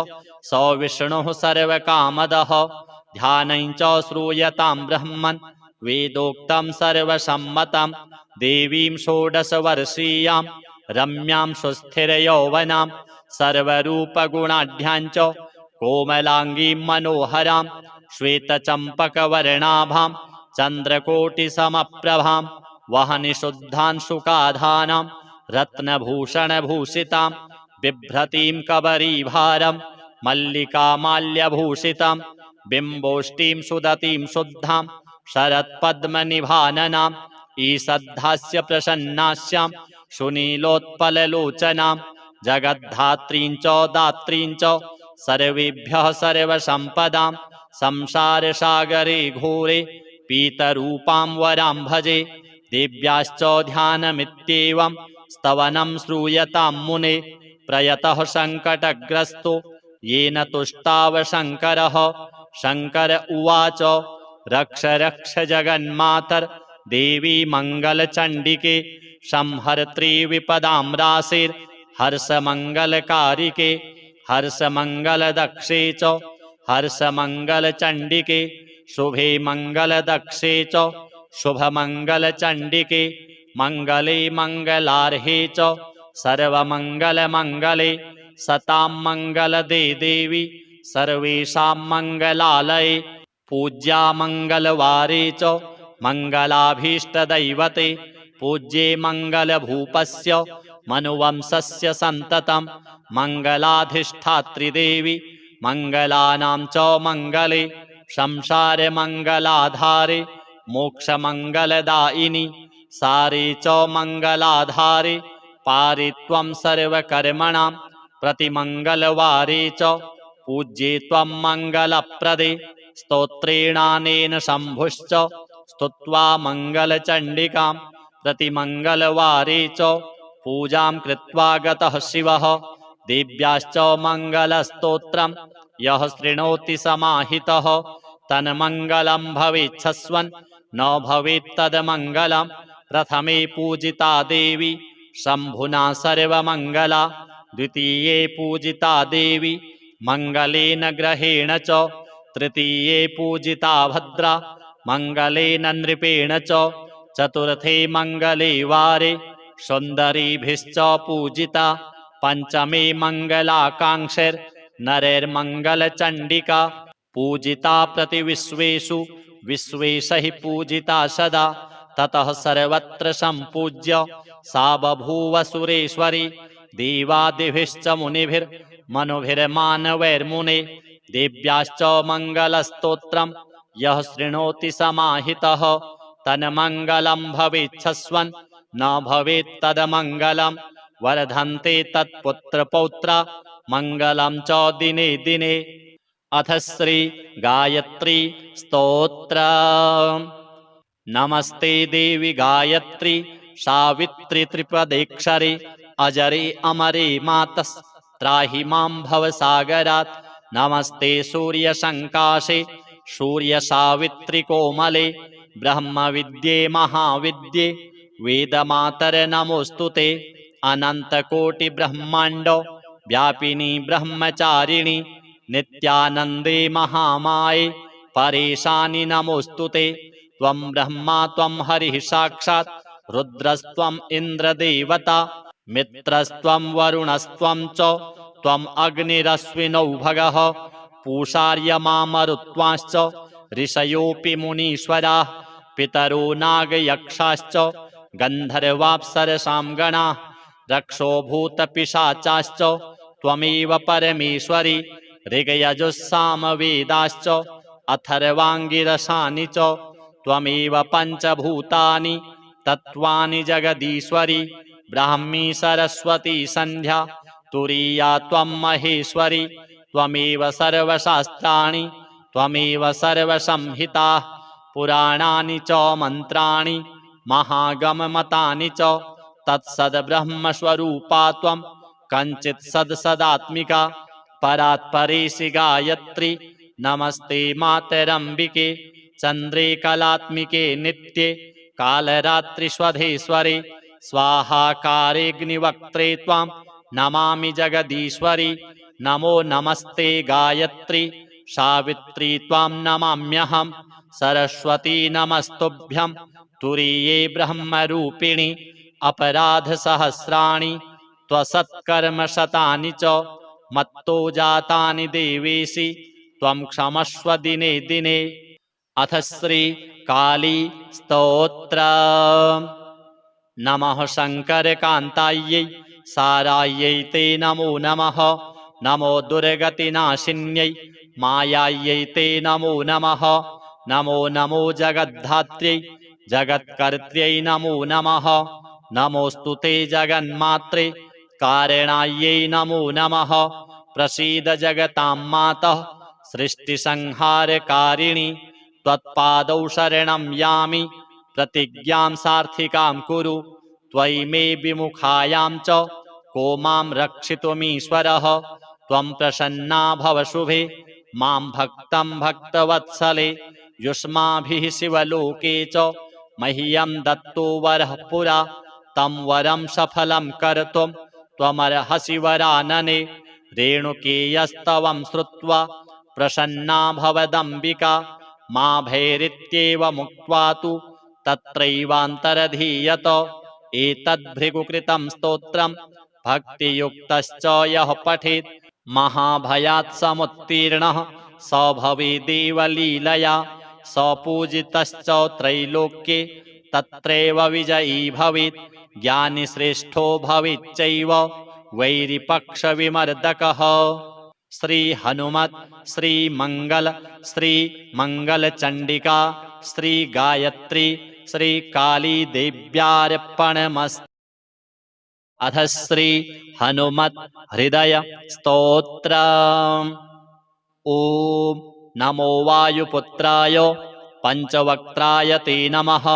स विष्णुः सर्वकामदः ध्यानं च श्रूयतां ब्रह्मन् वेदोक्तं सर्वसम्मतं देवीं षोडशवर्षीयां रम्यां सुस्थिरयौवनां सर्वरूपगुणाढ्यां च कोमलाङ्गीं मनोहरां श्वेतचम्पकवर्णाभां चन्द्रकोटिसमप्रभां वहनिशुद्धांशुकाधानां रत्नभूषणभूषितां बिभ्रतीं कबरीभारं मल्लिकामाल्यभूषितां बिम्बोष्टीं सुदतीं शुद्धां शरत्पद्मनिभाननां ईषद्धास्य प्रसन्नास्यां सुनीलोत्पललोचनां जगद्धात्रीं च दात्रीं च सर्वेभ्यः सर्वसम्पदां संसारसागरे घोरे पीतरूपां वरां भजे देव्याश्च ध्यानमित्येवं स्तवनं श्रूयतां मुने प्रयतः सङ्कटग्रस्तो येन तुष्टाव शङ्करः शङ्कर उवाच रक्ष रक्ष जगन्मातर्देवी मङ्गलचण्डिके संहर्त्री विपदां राशिर्हर्षमङ्गलकारिके हर्षमङ्गलदक्षे च हर्षमङ्गलचण्डिके शुभे मङ्गलदक्षे च शुभमङ्गलचण्डिके मङ्गले मङ्गलार्हे च सर्वमङ्गलमङ्गले सतां मङ्गलदे देवी सर्वेषां मङ्गलालये पूज्या मङ्गलवारे च मङ्गलाभीष्टदैवते पूज्ये मङ्गलभूपस्य मनुवंशस्य सन्ततं मङ्गलाधिष्ठात्रिदेवी मङ्गलानां च मङ्गले संसारमङ्गलाधारे मोक्षमङ्गलदायिनि सारे च मङ्गलाधारे पारे त्वं सर्वकर्मणां प्रतिमङ्गलवारे च पूज्ये त्वं मङ्गलप्रदे स्तोत्रेणानेन शम्भुश्च स्तुत्वा मङ्गलचण्डिकां प्रतिमङ्गलवारे च पूजां कृत्वा गतः शिवः देव्याश्च मङ्गलस्तोत्रं यः शृणोति समाहितः तन्मङ्गलं भवेच्छस्वन् न भवेत् तन्मङ्गलं प्रथमे पूजिता देवी शम्भुना सर्वमङ्गला द्वितीये पूजिता देवी मङ्गलेन ग्रहेण च तृतीये पूजिता भद्रा मङ्गलेन नृपेण च चतुर्थे मङ्गले वारे सुन्दरीभिश्च पूजिता पञ्चमे मङ्गलाकाङ्क्षैर्नरैर्मङ्गलचण्डिका पूजिता प्रतिविश्वेषु विश्वेशैः पूजिता सदा ततः सर्वत्र सम्पूज्य सा बभूव सुरेश्वरी देवादिभिश्च मुनिभिर्मनुभिर्मानवैर्मुने देव्याश्च मङ्गलस्तोत्रं यः शृणोति समाहितः तन्मङ्गलं भवेच्छस्वन् न भवेत् तदमङ्गलं वर्धन्ते तत्पुत्रपौत्रा मङ्गलं च दिने दिने। अथ श्री गायत्री स्तोत्र। नमस्ते देवी गायत्री सावित्री त्रिपदेक्षरे अजरे अमरे मातस् त्राहि मां भवसागरात्। नमस्ते सूर्यसङ्काशे सूर्यसावित्री कोमले ब्रह्मविद्ये महाविद्ये वेदमातरे नमोऽस्तुते। अनन्तकोटिब्रह्माण्ड व्यापिनी ब्रह्मचारिणि नित्यानन्दे महामाये परेशानि नमोऽस्तुते। त्वं ब्रह्मा त्वं हरिः साक्षात् रुद्रस्त्वं इन्द्रदेवता मित्रस्त्वं वरुणस्त्वं च त्वम् अग्निरश्विनौ भगः पूषार्यमामरुत्वांश्च ऋषयोऽपि मुनीश्वराः पितरो नागयक्षाश्च गन्धर्वाप्सरसां गणाः रक्षो भूतपिशाचाश्च त्वमेव परमेश्वरी ऋग्यजुस्सामवेदाश्च अथर्वाङ्गिरसानि च त्वमेव पञ्चभूतानि तत्त्वानि जगदीश्वरी ब्राह्मी सरस्वती सन्ध्या तुरीया त्वं महेश्वरी त्वमेव सर्वशास्त्राणि त्वमेव सर्वसंहिताः पुराणानि च मन्त्राणि महागममतानि च तत्सद्ब्रह्मस्वरूपा त्वं कञ्चित् सदात्मिका परात्परेशि गायत्री नमस्ते मातरम्बिके चन्द्रे कलात्मिके नित्ये कालरात्रिस्वधेश्वरे स्वाहाकारेऽग्निवक्त्रे त्वां नमामि जगदीश्वरी। नमो नमस्ते गायत्री सावित्री त्वां नमाम्यहं सरस्वती नमस्तुभ्यं तुरीये ब्रह्मरूपिणि अपराधसहस्राणि त्वसत्कर्मशतानि च मत्तो जातानि देवेशि त्वं क्षमस्व दिने दिने। अथ श्री काली स्तोत्र। नमः शङ्करकान्तायै सारायै ते नमो नमः। नमो दुर्गतिनाशिन्यै मायायै ते नमो नमः। नमो नमो जगद्धात्र्यै जगत्कर्त्र्यै नमो नमः। नमोऽस्तु ते जगन्मात्रे कारणायै नमो नमः। प्रसीद जगतां मातः सृष्टिसंहारकारिणि त्वत्पादौ शरणं यामि प्रतिज्ञां सार्थिकां कुरु। त्वयि मे विमुखायां च को मां रक्षितुमीश्वरः। त्वं प्रसन्ना भव शुभे मां भक्तं भक्तवत्सले। युष्माभिः शिवलोके च मह्यं दत्तो वरः पुरा तं वरं सफलं कर्तुं त्वमर्हसि वरानने। रेणुकेयस्तवं श्रुत्वा प्रसन्ना भवदम्बिका मा भैरित्येवमुक्त्वा तु तत्रैवान्तरधीयत। एतद्भृगुकृतं स्तोत्रं भक्तियुक्तश्च यः पठेत् महाभयात् समुत्तीर्णः स भवेदेवलीलया। स पूजितश्च त्रैलोक्ये तत्रैव विजयी भवेत्। ज्ञानिश्रेष्ठो भवेच्चैव वैरिपक्षविमर्दकः। श्री हनुमत् श्री मंगल श्री मंगलचंडिका श्री गायत्री श्री काली देव्यार्पणमस्तु। अथ श्री हनुमत् हृदय स्तोत्र। ओम नमो वायुपुत्राय पंचवक्त्राय ते नमः।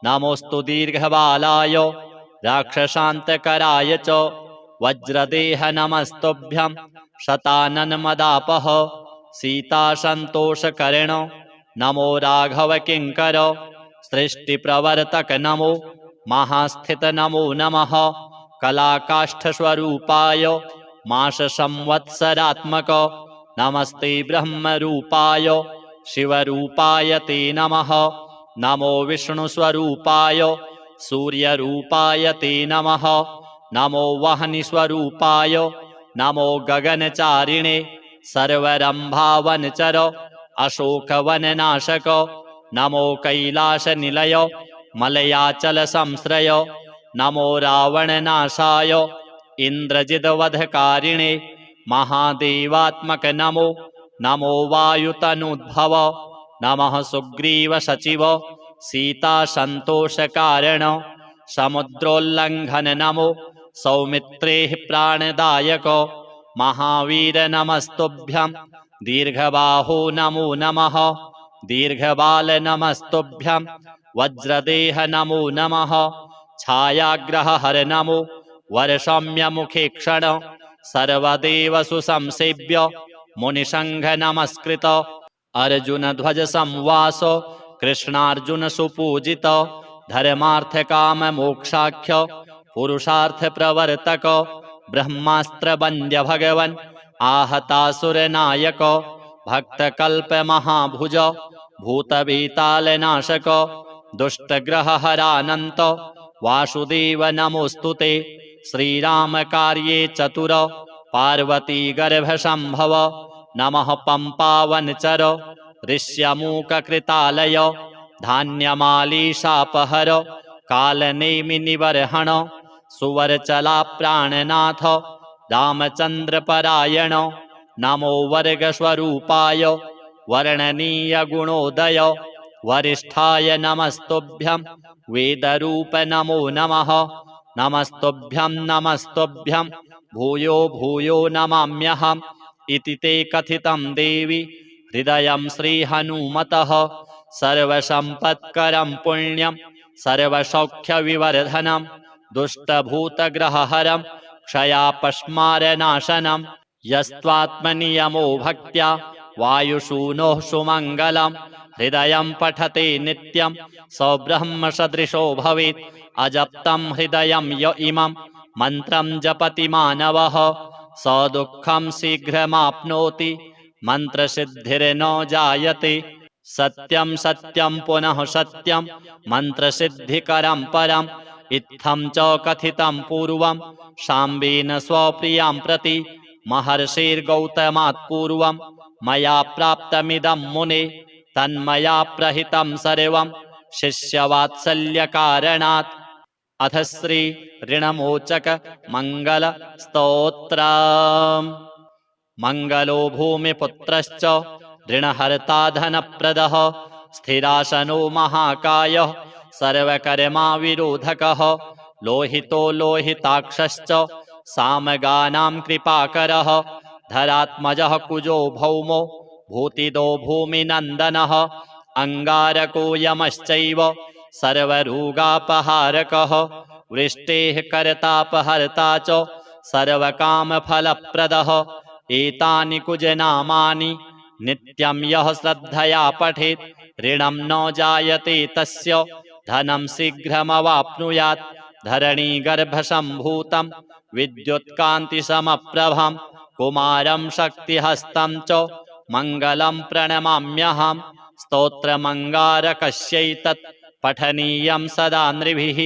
नमोस्तु दीर्घबालाय राक्षसान्तकराय च वज्रदेह नमस्तुभ्यं शताननमदापः सीतासन्तोषकर्ण नमो राघव किङ्कर सृष्टिप्रवर्तक नमो महास्थित नमो नमः। कलाकाष्ठस्वरूपाय माससंवत्सरात्मक नमस्ते ब्रह्मरूपाय शिवरूपाय ते नमः। नमो विष्णुस्वरूपाय सूर्यरूपाय ते नमः। नमो वह्निस्वरूपाय नमो गगनचारिणे सर्वरम्भावनचर अशोकवननाशक नमो कैलासनिलय मलयाचलसंश्रय नमो रावणनाशाय इन्द्रजिद्वधकारिणे महादेवात्मक नमो। नमो वायुतनुद्भव नमः सुग्रीव सचिव सीता संतोषकारण समुद्रोल्लंघन नमो सौमित्रेः प्राणदायक महावीर नमस्तुभ्यं दीर्घबाहो नमो नमः दीर्घबाल नमस्तुभ्यं वज्रदेह नमो नमः छायाग्रहहर नमो वर्षम्य मुखे क्षण सर्वदेव सुसंसेव्य मुनिसंघ नमस्कृत अर्जुन ध्वज संवास कृष्णार्जुन सुपूजित धर्मार्थ काम मोक्षाख्य पुरुषार्थ प्रवर्तक ब्रह्मास्त्र वन्द्य भगवन् आहतासुर नायक भक्त कल्प महाभुज भूतभीताल नाशक दुष्टग्रह हरानंत वासुदेव नमोस्तुते श्रीराम कार्ये चतुर पार्वती गर्भ संभव नमः पंपावनचर ऋष्यमूक कृतालय धान्यमाली शापहर कालनेमि निवर्हण सुवरचला प्राणनाथ रामचंद्र परायण नमो वर्ग स्वरूपाय वर्णनीय गुणोदय वरिष्ठाय नमस्तुभ्यं वेदरूप नमो नमः नमस्तुभ्यं नमस्तुभ्यं भूयो भूयो नमाम्यहम् इति ते कथितं देवी हृदयं श्रीहनुमतः सर्वसम्पत्करं पुण्यं सर्वसौख्यविवर्धनं दुष्टभूतग्रहहरं क्षयापस्मारनाशनं यस्त्वात्मनियमो भक्त्या वायुसूनोः सुमङ्गलं हृदयं पठते नित्यं सौब्रह्मसदृशो भवेत् अजप्तं हृदयं य इमं मन्त्रं जपति मानवः स दुःखं शीघ्रमाप्नोति मन्त्रसिद्धिर्न जायते सत्यं सत्यं पुनः सत्यं मन्त्रसिद्धिकरं परम् इत्थं च कथितं पूर्वं शाम्बेन स्वप्रियां प्रति महर्षिर्गौतमात् पूर्वं मया प्राप्तमिदं मुने तन्मया प्रहितं सर्वं शिष्यवात्सल्यकारणात् अथ श्री ऋणमोचक मंगल स्तोत्रम् मंगलो भूमिपुत्रश्च ऋणहर्ता धनप्रदः स्थिरासनो महाकायः सर्वकर्मा विरोधकः लोहितो लोहिताक्षश्च सामगानां कृपाकरः धरात्मजः कुजो भौमो भूतिदो भूमिनन्दनः अंगारको यमश्चैव सर्वरोगापहारकः वृष्टेः कर्तापहर्ता च सर्वकामफलप्रदः एतानि कुजनामानि नित्यं यः श्रद्धया पठेत् ऋणं न जायते तस्य धनं शीघ्रमवाप्नुयात् धरणीगर्भसम्भूतं विद्युत्कान्तिसमप्रभं कुमारं शक्तिहस्तं च मङ्गलं प्रणमाम्यहम् स्तोत्रमङ्गारकस्यैतत् पठनीयं सदा नृभिः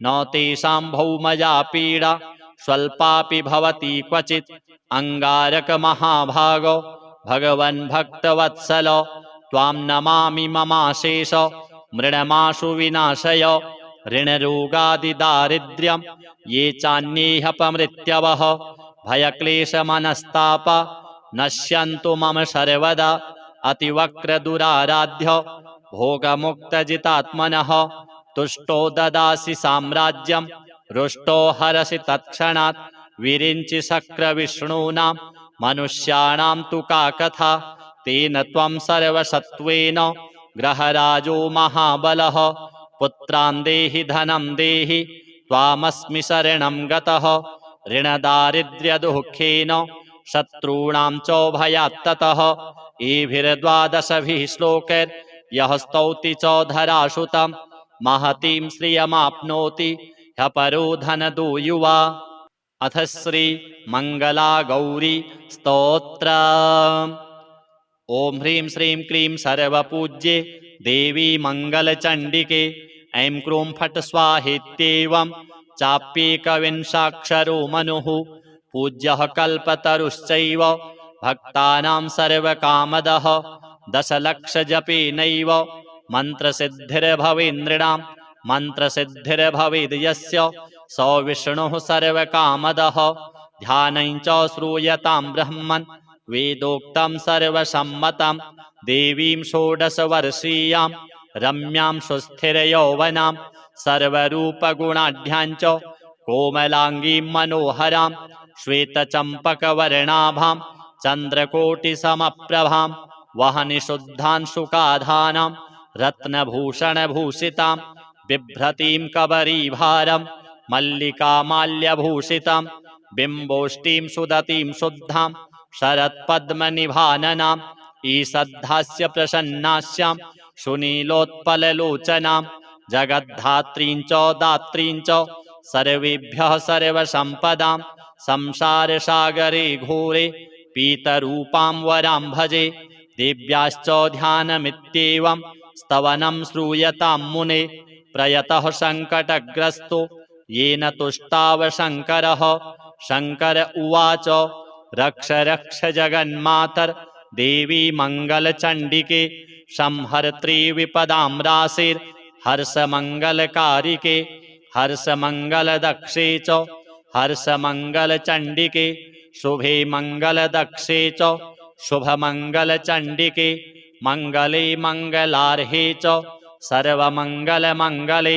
न तेषां भौमजा पीडा स्वल्पापि भवति क्वचित् अंगारकमहाभागो भगवन् भक्तवत्सल त्वां नमामि ममाशेष मृणमाशु विनाशय ऋणरोगादिदारिद्र्यं ये चान्येऽपमृत्यवः भयक्लेशमनस्ताप नश्यन्तु मम सर्वदा अतिवक्रदुराराध्य भोगमुक्तजितात्मनः तुष्टो ददासि साम्राज्यं रुष्टो हरसि तत्क्षणात् विरिञ्चि शक्रविष्णूनां मनुष्याणां तु का कथा तेन त्वं सर्वसत्त्वेन ग्रहराजो महाबलः पुत्रान् देहि धनं देहि त्वामस्मि शरणं गतः ऋणदारिद्र्यदुःखेन शत्रूणां च भयात्ततः एभिर्द्वादशभिः श्लोकैर्यः स्तौति च धरासुतं महतीं श्रियमाप्नोति ह्यपरो धनदो युवा अथ श्री मंगला गौरी स्तोत्रम् ओम ह्रीं श्रीं क्रीं सर्वपूज्ये देवी मंगलचंडिके ऐं क्रूं फट् स्वाहेत्येवं चाप्येकविंशाक्षरो मनुः पूज्यः कल्पतरुश्चैव भक्तानां सर्वकामदः दशलक्षजपेनैव मन्त्रसिद्धिर्भवेन्नृणां मन्त्रसिद्धिर्भवेद् यस्य स विष्णुः सर्वकामदः ध्यानं च श्रूयतां ब्रह्मन् वेदोक्तं सर्वसम्मतं देवीं षोडशवर्षीयां रम्यां सुस्थिरयौवनां सर्वरूपगुणाढ्यां च कोमलांगीं मनोहरां श्वेतचम्पकवर्णाभां चन्द्रकोटिसमप्रभां वहनिशुद्धांशुकाधानां रत्नभूषणभूषितां बिभ्रतीं कबरीभारं मल्लिकामाल्यभूषितां बिम्बोष्टीं सुदतीं शुद्धां शरत्पद्मनिभाननाम् ईषद्धास्य प्रसन्नास्यां सुनीलोत्पललोचनां जगद्धात्रीं च दात्रीं च सर्वेभ्यः सर्वसम्पदां संसारसागरे घोरे पीतरूपां वरां भजे देव्याश्च ध्यानमित्येवं स्तवनं श्रूयतां मुने प्रयतः सङ्कटग्रस्तो येन तुष्टाव शङ्करः शङ्कर उवाच रक्ष रक्ष जगन्मातर देवी मङ्गलचण्डिके संहर्त्री विपदां राशिर्हर्षमङ्गलकारिके हर्षमङ्गलदक्षे च हर्षमङ्गलचण्डिके शुभे मङ्गलदक्षे च शुभमङ्गलचण्डिके मङ्गले मङ्गलार्हे च सर्वमङ्गलमङ्गले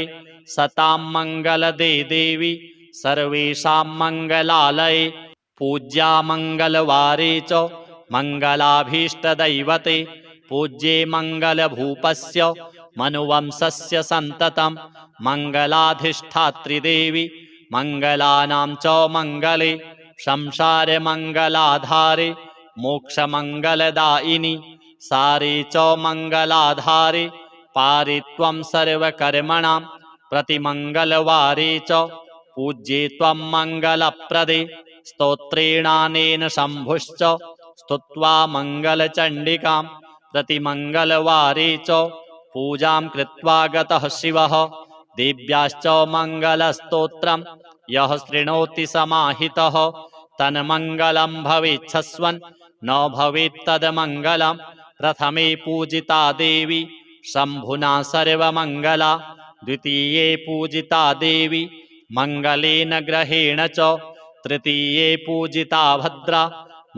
सतां मङ्गलदे देवी सर्वेषां मङ्गलालये पूज्या मङ्गलवारे च मङ्गलाभीष्टदैवते पूज्ये मङ्गलभूपस्य मनुवंशस्य सन्ततं मङ्गलाधिष्ठात्रिदेवी मङ्गलानां च मङ्गले संसारमङ्गलाधारे मोक्षमङ्गलदायिनि सारे च मङ्गलाधारे पारे त्वं सर्वकर्मणां प्रतिमङ्गलवारे च पूज्ये त्वं मङ्गलप्रदे स्तोत्रेणानेन शम्भुश्च स्तुत्वा मङ्गलचण्डिकां प्रतिमङ्गलवारे च पूजां कृत्वा गतः शिवः देव्याश्च मङ्गलस्तोत्रं यः शृणोति समाहितः तन्मङ्गलं भवेच्छस्वन् न भवेत्तद्मङ्गलं प्रथमे पूजिता देवी शम्भुना सर्वमङ्गला द्वितीये पूजिता देवी मङ्गलेन ग्रहेण च तृतीये पूजिता भद्रा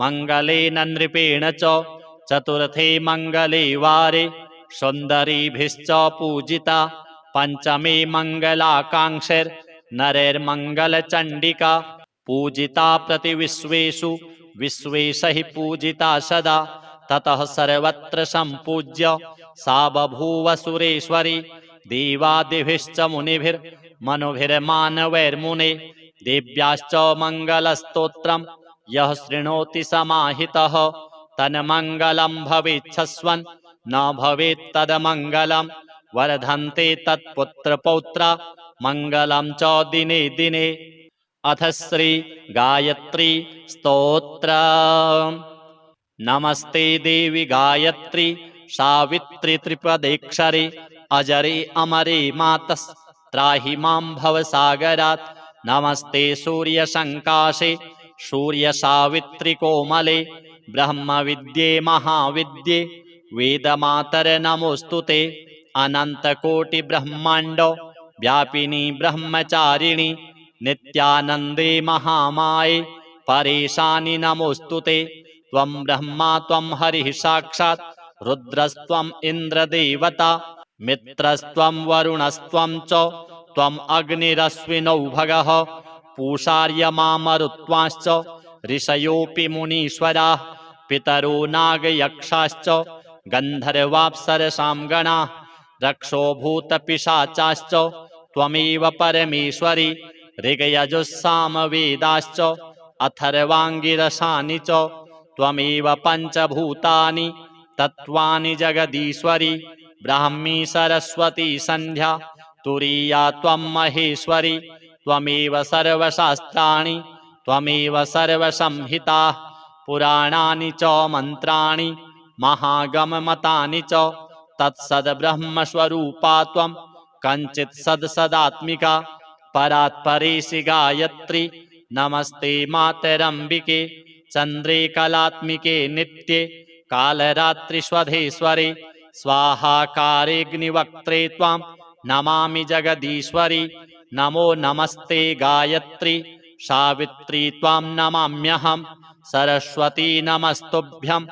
मङ्गलेन नृपेण च चतुर्थे मङ्गले वारे सुन्दरीभिश्च पूजिता पञ्चमे मङ्गलाकाङ्क्षैर्नरैर्मङ्गलचण्डिका पूजिता प्रतिविश्वेषु विश्वेशैः पूजिता सदा ततः सर्वत्र सम्पूज्य सा बभूव सुरेश्वरी देवादिभिश्च मुनिभिर्मनुभिर्मानवैर्मुने देव्याश्च मङ्गलस्तोत्रं यः शृणोति समाहितः तन्मङ्गलं भवेच्छस्वन् न भवेत्तद्मङ्गलं वर्धन्ते तत्पुत्रपौत्रा मङ्गलं च दिने दिने। अथ श्री गायत्री स्तोत्र। नमस्ते देवी गायत्री सावित्री त्रिपदेक्षरे अजरे अमरे मातस् त्राहि मां भवसागरात्। नमस्ते सूर्यसङ्काशे सूर्यसावित्री कोमले ब्रह्मविद्ये महाविद्ये वेदमातरे नमोऽस्तुते। अनन्तकोटिब्रह्माण्ड व्यापिनी ब्रह्मचारिणी नित्यानन्दे महामाये परेशानि नमोऽस्तुते। त्वं ब्रह्मा त्वं हरिः साक्षात् रुद्रस्त्वम् इन्द्रदेवता मित्रस्त्वं वरुणस्त्वं च त्वम् अग्निरश्विनौ भगः पूषार्यमामरुत्वांश्च ऋषयोऽपि मुनीश्वराः पितरो नागयक्षाश्च गन्धर्वाप्सरसां गणाः रक्षो भूतपिशाचाश्च त्वमेव परमेश्वरी ऋग्यजुस्सामवेदाश्च अथर्वाङ्गिरसानि च त्वमेव पञ्चभूतानि तत्त्वानि जगदीश्वरी ब्राह्मी सरस्वती सन्ध्या तुरीया त्वं महेश्वरी त्वमेव सर्वशास्त्राणि त्वमेव सर्वसंहिताः पुराणानि च मन्त्राणि महागममतानि च तत्सद्ब्रह्मस्वरूपा त्वं कञ्चित् सदात्मिका परात्परेशि गायत्री नमस्ते मातरम्बिके चन्द्रे कलात्मिके नित्ये कालरात्रिस्वधेश्वरे स्वाहाकारेऽग्निवक्त्रे त्वां नमामि जगदीश्वरी। नमो नमस्ते गायत्री सावित्री त्वां नमाम्यहं सरस्वती नमस्तुभ्यं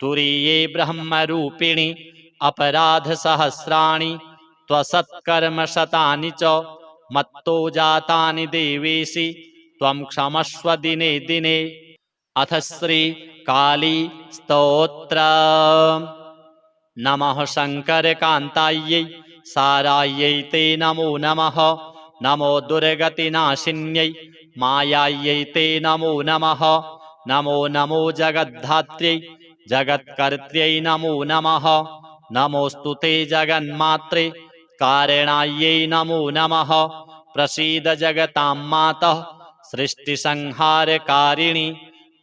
तुरीये ब्रह्मरूपिणि अपराधसहस्राणि त्वसत्कर्मशतानि च मत्तो जातानि देवेशि त्वं क्षमस्व दिने दिने। अथ श्री काली स्तोत्र। नमः शङ्करकान्तायै सारायै ते नमो नमः। नमो दुर्गतिनाशिन्यै मायायै ते नमो नमः। नमो नमो जगद्धात्र्यै जगत्कर्त्र्यै नमो नमः। नमोऽस्तु ते जगन्मात्रे कारणायै नमो नमः। प्रसीद जगतां मातः सृष्टिसंहारकारिणि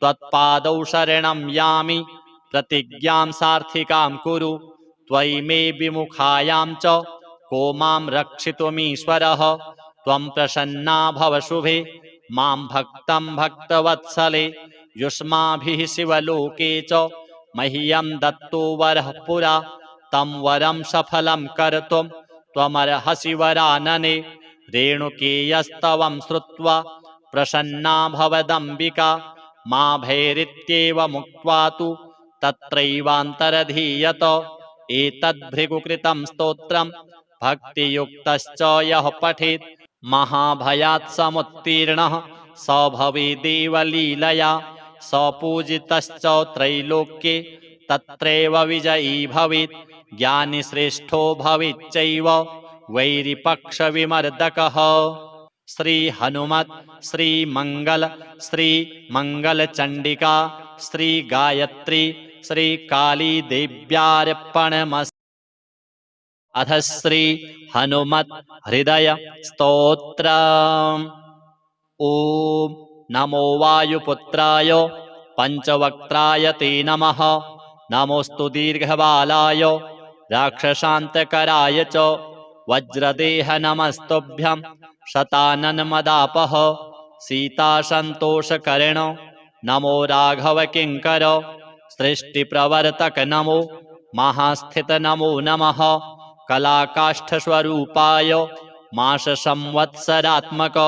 त्वत्पादौ शरणं यामि प्रतिज्ञां सार्थिकां कुरु। त्वयि मे विमुखायां च को मां रक्षितुमीश्वरः। त्वं प्रसन्ना भव शुभे मां भक्तं भक्तवत्सले। युष्माभिः शिवलोके च मह्यं दत्तो वरः पुरा तं वरं सफलं कर्तुं त्वमर्हसि वरानने। रेणुकेयस्तवं श्रुत्वा प्रसन्ना भवदम्बिका मा भैरित्येव मुक्त्वा तु तत्रैवान्तरधीयत। एतद्भृगुकृतं स्तोत्रं भक्तियुक्तश्च यः पठेत् महाभयात् समुत्तीर्णः स भवेदेव लीलया। स पूजितश्च त्रैलोक्ये तत्रैव विजयी भवेत्। ज्ञानी श्रेष्ठो भवेच्चैव वैरिपक्षविमर्दकः। श्री हनुमत् श्री मंगल श्री मंगलचंडिका श्री गायत्री श्री काली देव्यार्पणमस्तु। अथ श्री हनुमत् हृदय स्तोत्र। ओम नमो वायुपुत्राय पंचवक्त्राय ते नमः। नमोस्तु दीर्घबालाय राक्षसान्तकराय च वज्रदेह नमस्तुभ्यं शताननमदापः। सीतासन्तोषकर्ण नमो राघव किङ्कर सृष्टिप्रवर्तक नमो महास्थित नमो नमः। कलाकाष्ठस्वरूपाय माससंवत्सरात्मक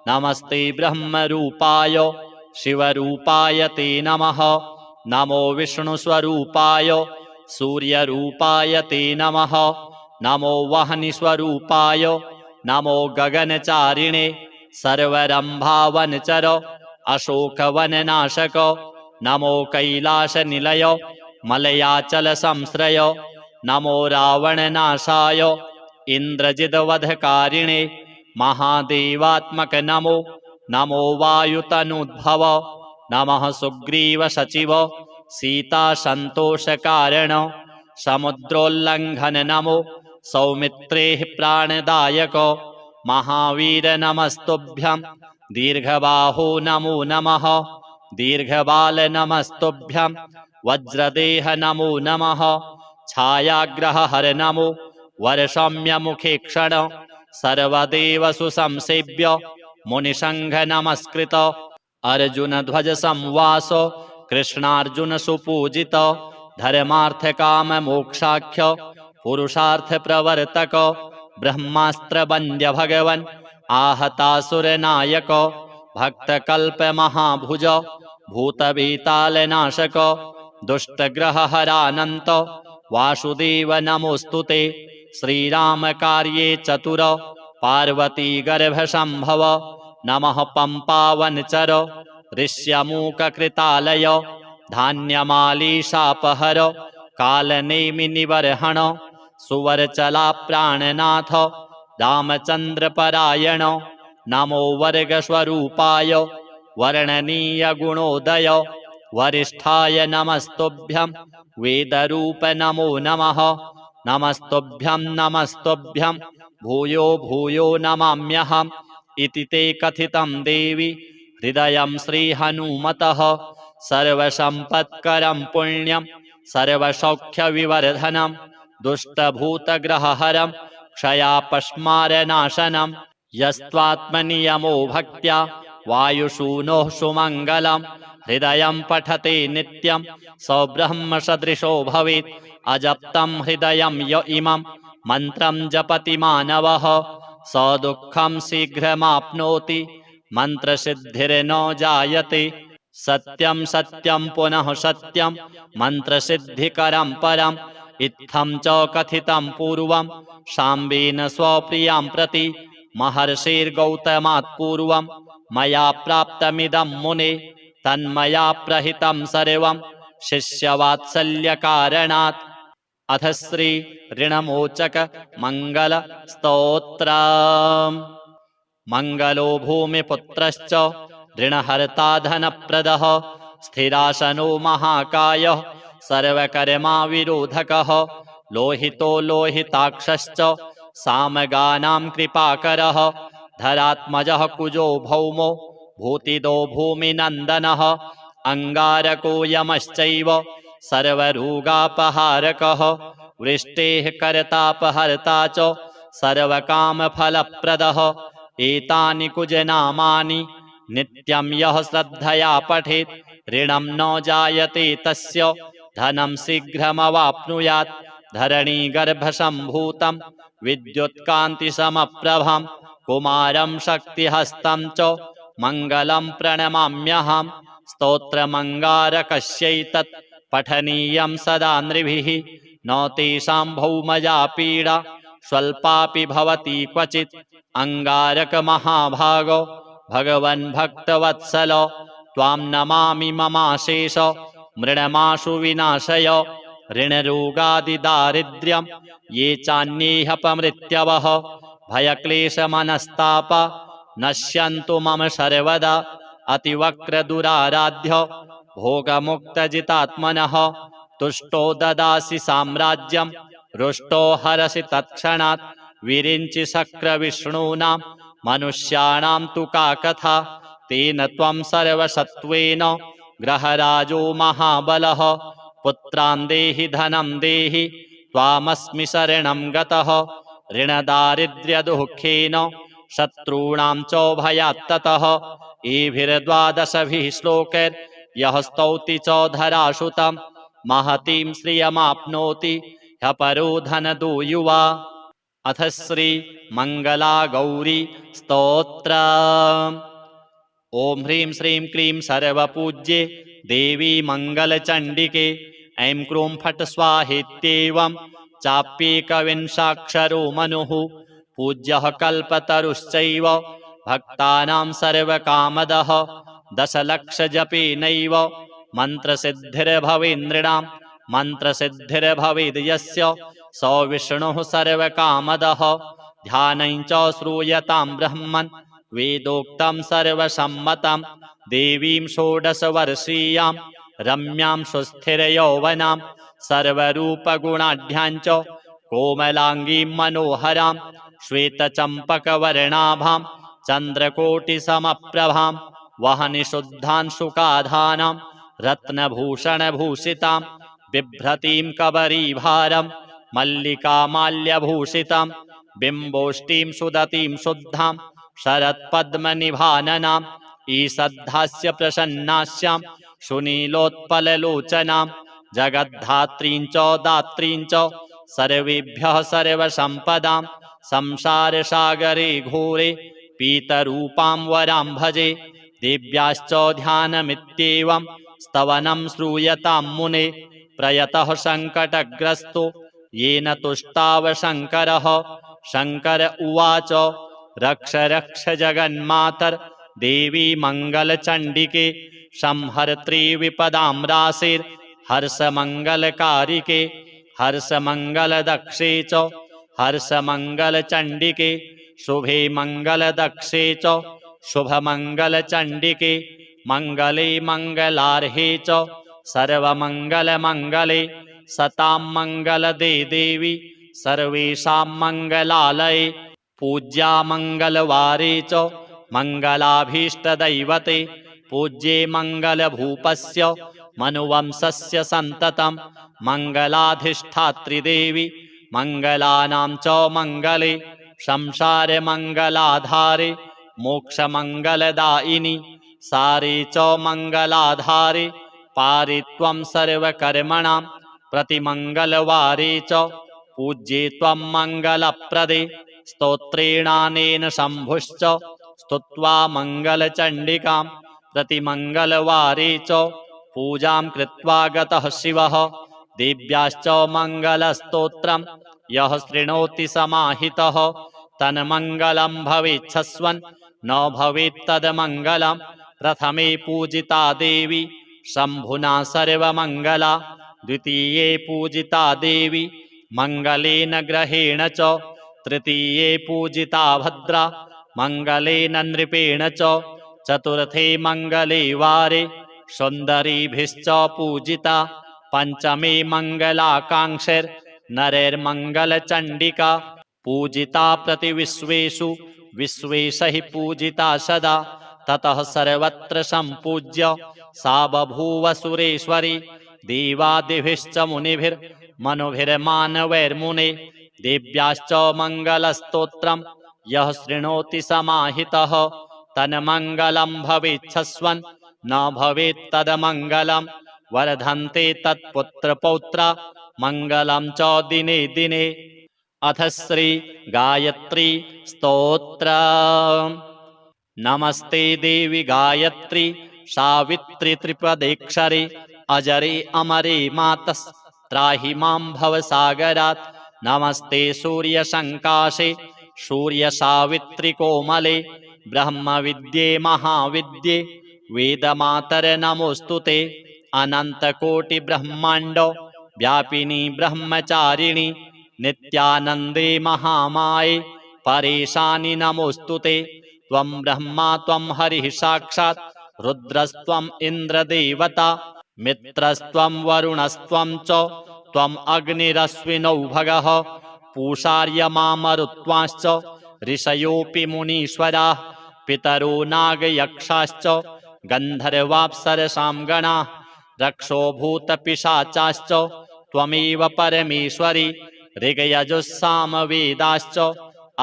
नमस्ते ब्रह्मरूपाय शिवरूपाय ते नमः। नमो विष्णुस्वरूपाय सूर्यरूपाय ते नमः। नमो वह्निस्वरूपाय नमो गगनचारिणे सर्वरम्भावनचर अशोकवननाशक। नमो कैलासनिलय मलयाचलसंश्रय नमो रावणनाशाय इन्द्रजिद्वधकारिणे महादेवात्मक नमो। नमो वायुतनुद्भव नमः सुग्रीवसचिव सीतासन्तोषकारण समुद्रोल्लङ्घन नमो। सौमित्रेः प्राणदायक महावीर नमस्तुभ्यं। दीर्घबाहो नमो नमः। दीर्घबाल नमस्तुभ्यं। वज्रदेह नमो नमः। छायाग्रहहर नमो। वरसौम्यमुखे क्षण सर्वदेवसु संसेव्य मुनिसंघ नमस्कृत। अर्जुन ध्वज संवास कृष्णार्जुन सुपूजित धर्मार्थकाम मोक्षाख्य पुरुषार्थ प्रवर्तक ब्रह्मास्त्र वन्द्य भगवन् आहतासुर नायक भक्तकल्प महाभुज भूतभीतालनाशक दुष्टग्रहहरानन्त वासुदेव नमोस्तुते। श्रीराम कार्ये चतुर पार्वती गर्भसंभव नमः पंपावनचर ऋष्यमूककृतालय धान्यमालीशापहर कालनेमिनिबर्हण सुवरचला प्राणनाथ रामचन्द्रपरायण। नमो वर्गस्वरूपाय वर्णनीय गुणोदय वरिष्ठाय नमस्तुभ्यं वेदरूप नमो नमः। नमस्तुभ्यं नमस्तुभ्यं भूयो भूयो नमाम्यहम् इति ते कथितं देवी हृदयं श्रीहनुमतः। सर्वसम्पत्करं पुण्यं सर्वसौख्यविवर्धनं दुष्टभूतग्रहहरं क्षयापस्मारनाशनं यस्त्वात्मनियमो भक्त्या वायुसूनोः सुमङ्गलं। हृदयं पठते नित्यं स ब्रह्मसदृशो भवेत्। अजप्तं हृदयं य इमं मन्त्रं जपति मानवः स दुःखं शीघ्रमाप्नोति मन्त्रसिद्धिर्न जायते। सत्यं सत्यं पुनः सत्यं मन्त्रसिद्धिकरं परम् इत्थं च कथितं पूर्वं शाम्बेन स्वप्रियां प्रति महर्षिर्गौतमात् पूर्वं मया प्राप्तमिदं मुने तन्मया प्रहितं सर्वं शिष्यवात्सल्यकारणात्। अथ श्री ऋणमोचक मंगल स्तोत्र। मंगलो भूमिपुत्रश्च ऋणहर्ता धनप्रदः स्थिरासनो महाकायः सर्वकर्मा विरोधकः लोहितो लोहिताक्षश्च सामगानां कृपाकरः धरात्मजः कुजो भौमो भूतिदो भूमिनन्दनः अंगारको यमश्चैव सर्वरोगापहारकः वृष्टेः कर्तापहर्ता च सर्वकामफलप्रदः एतानि कुजनामानि नित्यं यः श्रद्धया पठेत् ऋणं न जायते तस्य धनं शीघ्रमवाप्नुयात्। धरणीगर्भसम्भूतं विद्युत्कान्तिसमप्रभं कुमारं शक्तिहस्तं च मङ्गलं प्रणमाम्यहम्। स्तोत्रमङ्गारकस्यैतत् पठनीयं सदा नृभिः न तेषां भौमजा पीडा स्वल्पापि भवति क्वचित्। अंगारकमहाभागो भगवन् भक्तवत्सल त्वां नमामि ममाशेष मृणमाशु विनाशय। ऋणरोगादिदारिद्र्यं ये चान्येऽपमृत्यवः भयक्लेशमनस्ताप नश्यन्तु मम सर्वदा। अतिवक्रदुराराध्य भोगमुक्तजितात्मनः तुष्टो ददासि साम्राज्यं रुष्टो हरसि तत्क्षणात्। विरिञ्चि शक्रविष्णूनां मनुष्याणां तु का कथा तेन त्वं सर्वसत्त्वेन ग्रहराजो महाबलः। पुत्रान् देहि धनं देहि त्वामस्मि शरणं गतः ऋणदारिद्र्यदुःखेन शत्रूणां च भयात्ततः। एभिर्द्वादशभिः श्लोकैर्यः स्तौति च धरासुतं महतीं श्रियमाप्नोति ह्यपरो धनदो युवा। अथ श्री मंगला गौरी स्तोत्र। ओम ह्रीं श्रीं क्लीं सर्वपूज्ये देवी मंगलचंडिके ऐं क्रूं फट् स्वाहेत्येवं चाप्येकविंशाक्षरो मनुः पूज्यः कल्पतरुश्चैव भक्तानां सर्वकामदः। दशलक्षजपेनैव मन्त्रसिद्धिर्भवेन्नृणां मन्त्रसिद्धिर्भवेद् यस्य स विष्णुः सर्वकामदः। ध्यानं च श्रूयतां ब्रह्मन् वेदोक्तं सर्वसम्मतं देवीं षोडशवर्षीयां रम्यां सुस्थिरयौवनां सर्वरूपगुणाढ्यां च कोमलाङ्गीं मनोहरां श्वेतचम्पकवर्णाभां चन्द्रकोटिसमप्रभां वहनिशुद्धांशुकाधानां रत्नभूषणभूषितां बिभ्रतीं कबरीभारं मल्लिकामाल्यभूषितां बिम्बोष्टीं सुदतीं शुद्धां शरत्पद्मनिभाननां ईषद्धास्य प्रसन्नास्यां सुनीलोत्पललोचनां जगद्धात्रीं च दात्रीं च सर्वेभ्यः सर्वसम्पदां संसारसागरे घोरे पीतरूपां वरां भजे। देव्याश्च ध्यानमित्येवं स्तवनं श्रूयतां मुने प्रयतः सङ्कटग्रस्तो येन तुष्टाव शङ्करः। शङ्कर उवाच रक्ष रक्ष जगन्मातर्देवी मङ्गलचण्डिके संहर्त्री विपदां राशिर्हर्षमङ्गलकारिके हर्षमङ्गलदक्षे च हर्षमङ्गलचण्डिके शुभे मङ्गलदक्षे च शुभमङ्गलचण्डिके मङ्गले मङ्गलार्हे च सर्वमङ्गलमङ्गले सतां मङ्गलदे देवी सर्वेषां मङ्गलालये। पूज्या मङ्गलवारे च मङ्गलाभीष्टदैवते पूज्ये मङ्गलभूपस्य मनुवंशस्य सन्ततं मङ्गलाधिष्ठात्रिदेवी मङ्गलानां च मङ्गले संसारमङ्गलाधारे मोक्षमङ्गलदायिनि सारे च मङ्गलाधारे पारे त्वं सर्वकर्मणां प्रतिमङ्गलवारे च पूज्ये त्वं मङ्गलप्रदे स्तोत्रेणानेन शम्भुश्च स्तुत्वा मङ्गलचण्डिकां प्रतिमङ्गलवारे च पूजां कृत्वा गतः शिवः देव्याश्च मङ्गलस्तोत्रं यः शृणोति समाहितः तन्मङ्गलं भवेच्छस्वन् न भवेत् तद्मङ्गलं प्रथमे पूजिता देवी शम्भुना सर्वमङ्गला द्वितीये पूजिता देवी मङ्गलेन ग्रहेण च तृतीये पूजिता भद्रा मङ्गलेन नृपेण च चतुर्थे मङ्गले वारे सुन्दरीभिश्च पूजिता पञ्चमे मङ्गलाकाङ्क्षैर्नरैर्मङ्गलचण्डिका पूजिता प्रतिविश्वेषु विश्वेशैः पूजिता सदा ततः सर्वत्र सम्पूज्य सा बभूव सुरेश्वरी देवादिभिश्च मुनिभिर्मनुभिर्मानवैर्मुने देव्याश्च मङ्गलस्तोत्रं यः शृणोति समाहितः तन्मङ्गलं भवेच्छस्वन् न भवेत् तद्मङ्गलं वर्धन्ते तत्पुत्रपौत्रा मङ्गलं च दिने दिने। अथ श्री गायत्री स्तोत्र। नमस्ते देवी गायत्री सावित्री त्रिपदेक्षरे अजरे अमरे मातस् त्राहि मां भवसागरात्। नमस्ते सूर्यसङ्काशे सूर्यसावित्री कोमले ब्रह्मविद्ये महाविद्ये वेदमातरे नमोऽस्तुते। अनन्तकोटिब्रह्माण्ड व्यापिनी ब्रह्मचारिणि नित्यानन्दे महामाये परेशानि नमोऽस्तुते। त्वं ब्रह्मा त्वं हरिः साक्षात् रुद्रस्त्वम् इन्द्रदेवता मित्रस्त्वं वरुणस्त्वं च त्वम् अग्निरश्विनौ भगः पूषार्यमामरुत्वाश्च ऋषयोऽपि मुनीश्वराः पितरो नागयक्षाश्च गन्धर्वाप्सरसां गणाः रक्षो भूतपिशाचाश्च त्वमेव परमेश्वरी ऋग्यजुस्सामवेदाश्च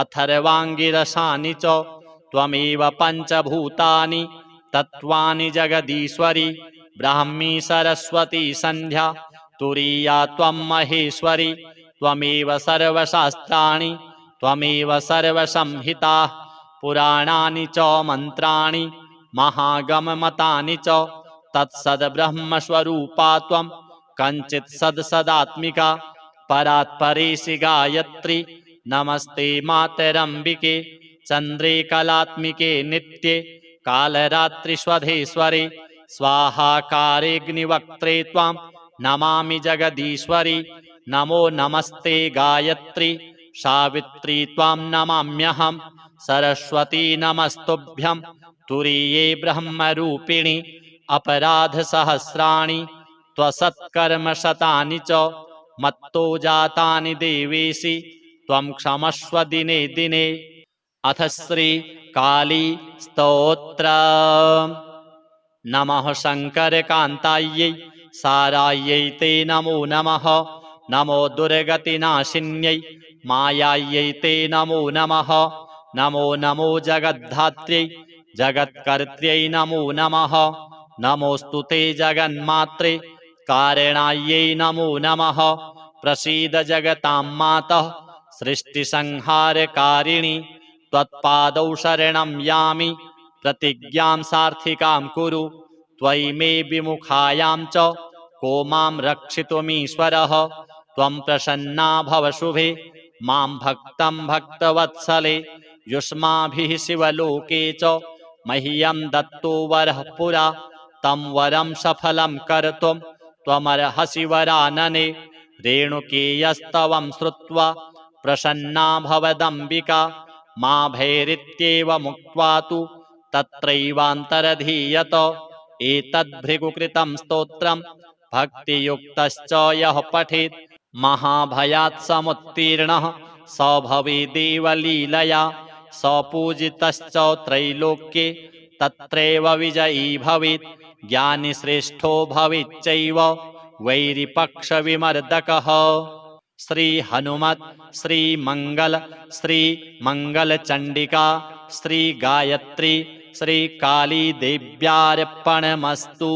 अथर्वाङ्गिरसानि च त्वमेव पञ्चभूतानि तत्त्वानि जगदीश्वरी ब्राह्मी सरस्वती सन्ध्या तुरीया त्वं महेश्वरी त्वमेव सर्वशास्त्राणि त्वमेव सर्वसंहिताः पुराणानि च मन्त्राणि महागममतानि च तत्सद्ब्रह्मस्वरूपा त्वं कञ्चित् सदात्मिका परात्परेशि गायत्री नमस्ते मातरम्बिके चन्द्रे कलात्मिके नित्ये कालरात्रिस्वधेश्वरे स्वाहाकारेऽग्निवक्त्रे त्वां नमामि जगदीश्वरी। नमो नमस्ते गायत्री सावित्री त्वां नमाम्यहं सरस्वती नमस्तुभ्यं तुरीये ब्रह्मरूपिणि अपराधसहस्राणि त्वसत्कर्मशतानि च मत्तो जातानि देवेशि त्वं क्षमस्व दिने दिने। अथ श्री काली स्तोत्र। नमः शङ्करकान्तायै सारायै ते नमो नमः। नमो दुर्गतिनाशिन्यै मायायै ते नमो नमः। नमो नमो जगद्धात्र्यै जगत्कर्त्र्यै नमो नमः। नमोऽस्तु ते जगन्मात्रे कारणायै नमो नमः। प्रसीद जगतां मातः सृष्टिसंहारकारिणि त्वत्पादौ शरणं यामि प्रतिज्ञां सार्थिकां कुरु। त्वयि मे विमुखायां च को मां रक्षितुमीश्वरः। त्वं प्रसन्ना भव शुभे मां भक्तं भक्तवत्सले। युष्माभिः शिवलोके च मह्यं दत्तो वरः पुरा तं वरं सफलं कर्तुं त्वमर्हसि वरानने। रेणुकेयस्तवं श्रुत्वा प्रसन्ना भवदम्बिका मा भैरित्येव मुक्त्वा तु तत्रैवान्तरधीयत। एतद्भृगुकृतं स्तोत्रं भक्तियुक्तश्च यः पठेत् महाभयात् समुत्तीर्णः स भवेदेवलीलया। स पूजितश्च त्रैलोक्ये तत्रैव विजयी भवेत्। ज्ञानिश्रेष्ठो भवेच्चैव वैरिपक्षविमर्दकः। श्री हनुमत् श्री मंगल श्री मंगलचंडिका श्री गायत्री श्री काली देव्यार्पणमस्तु।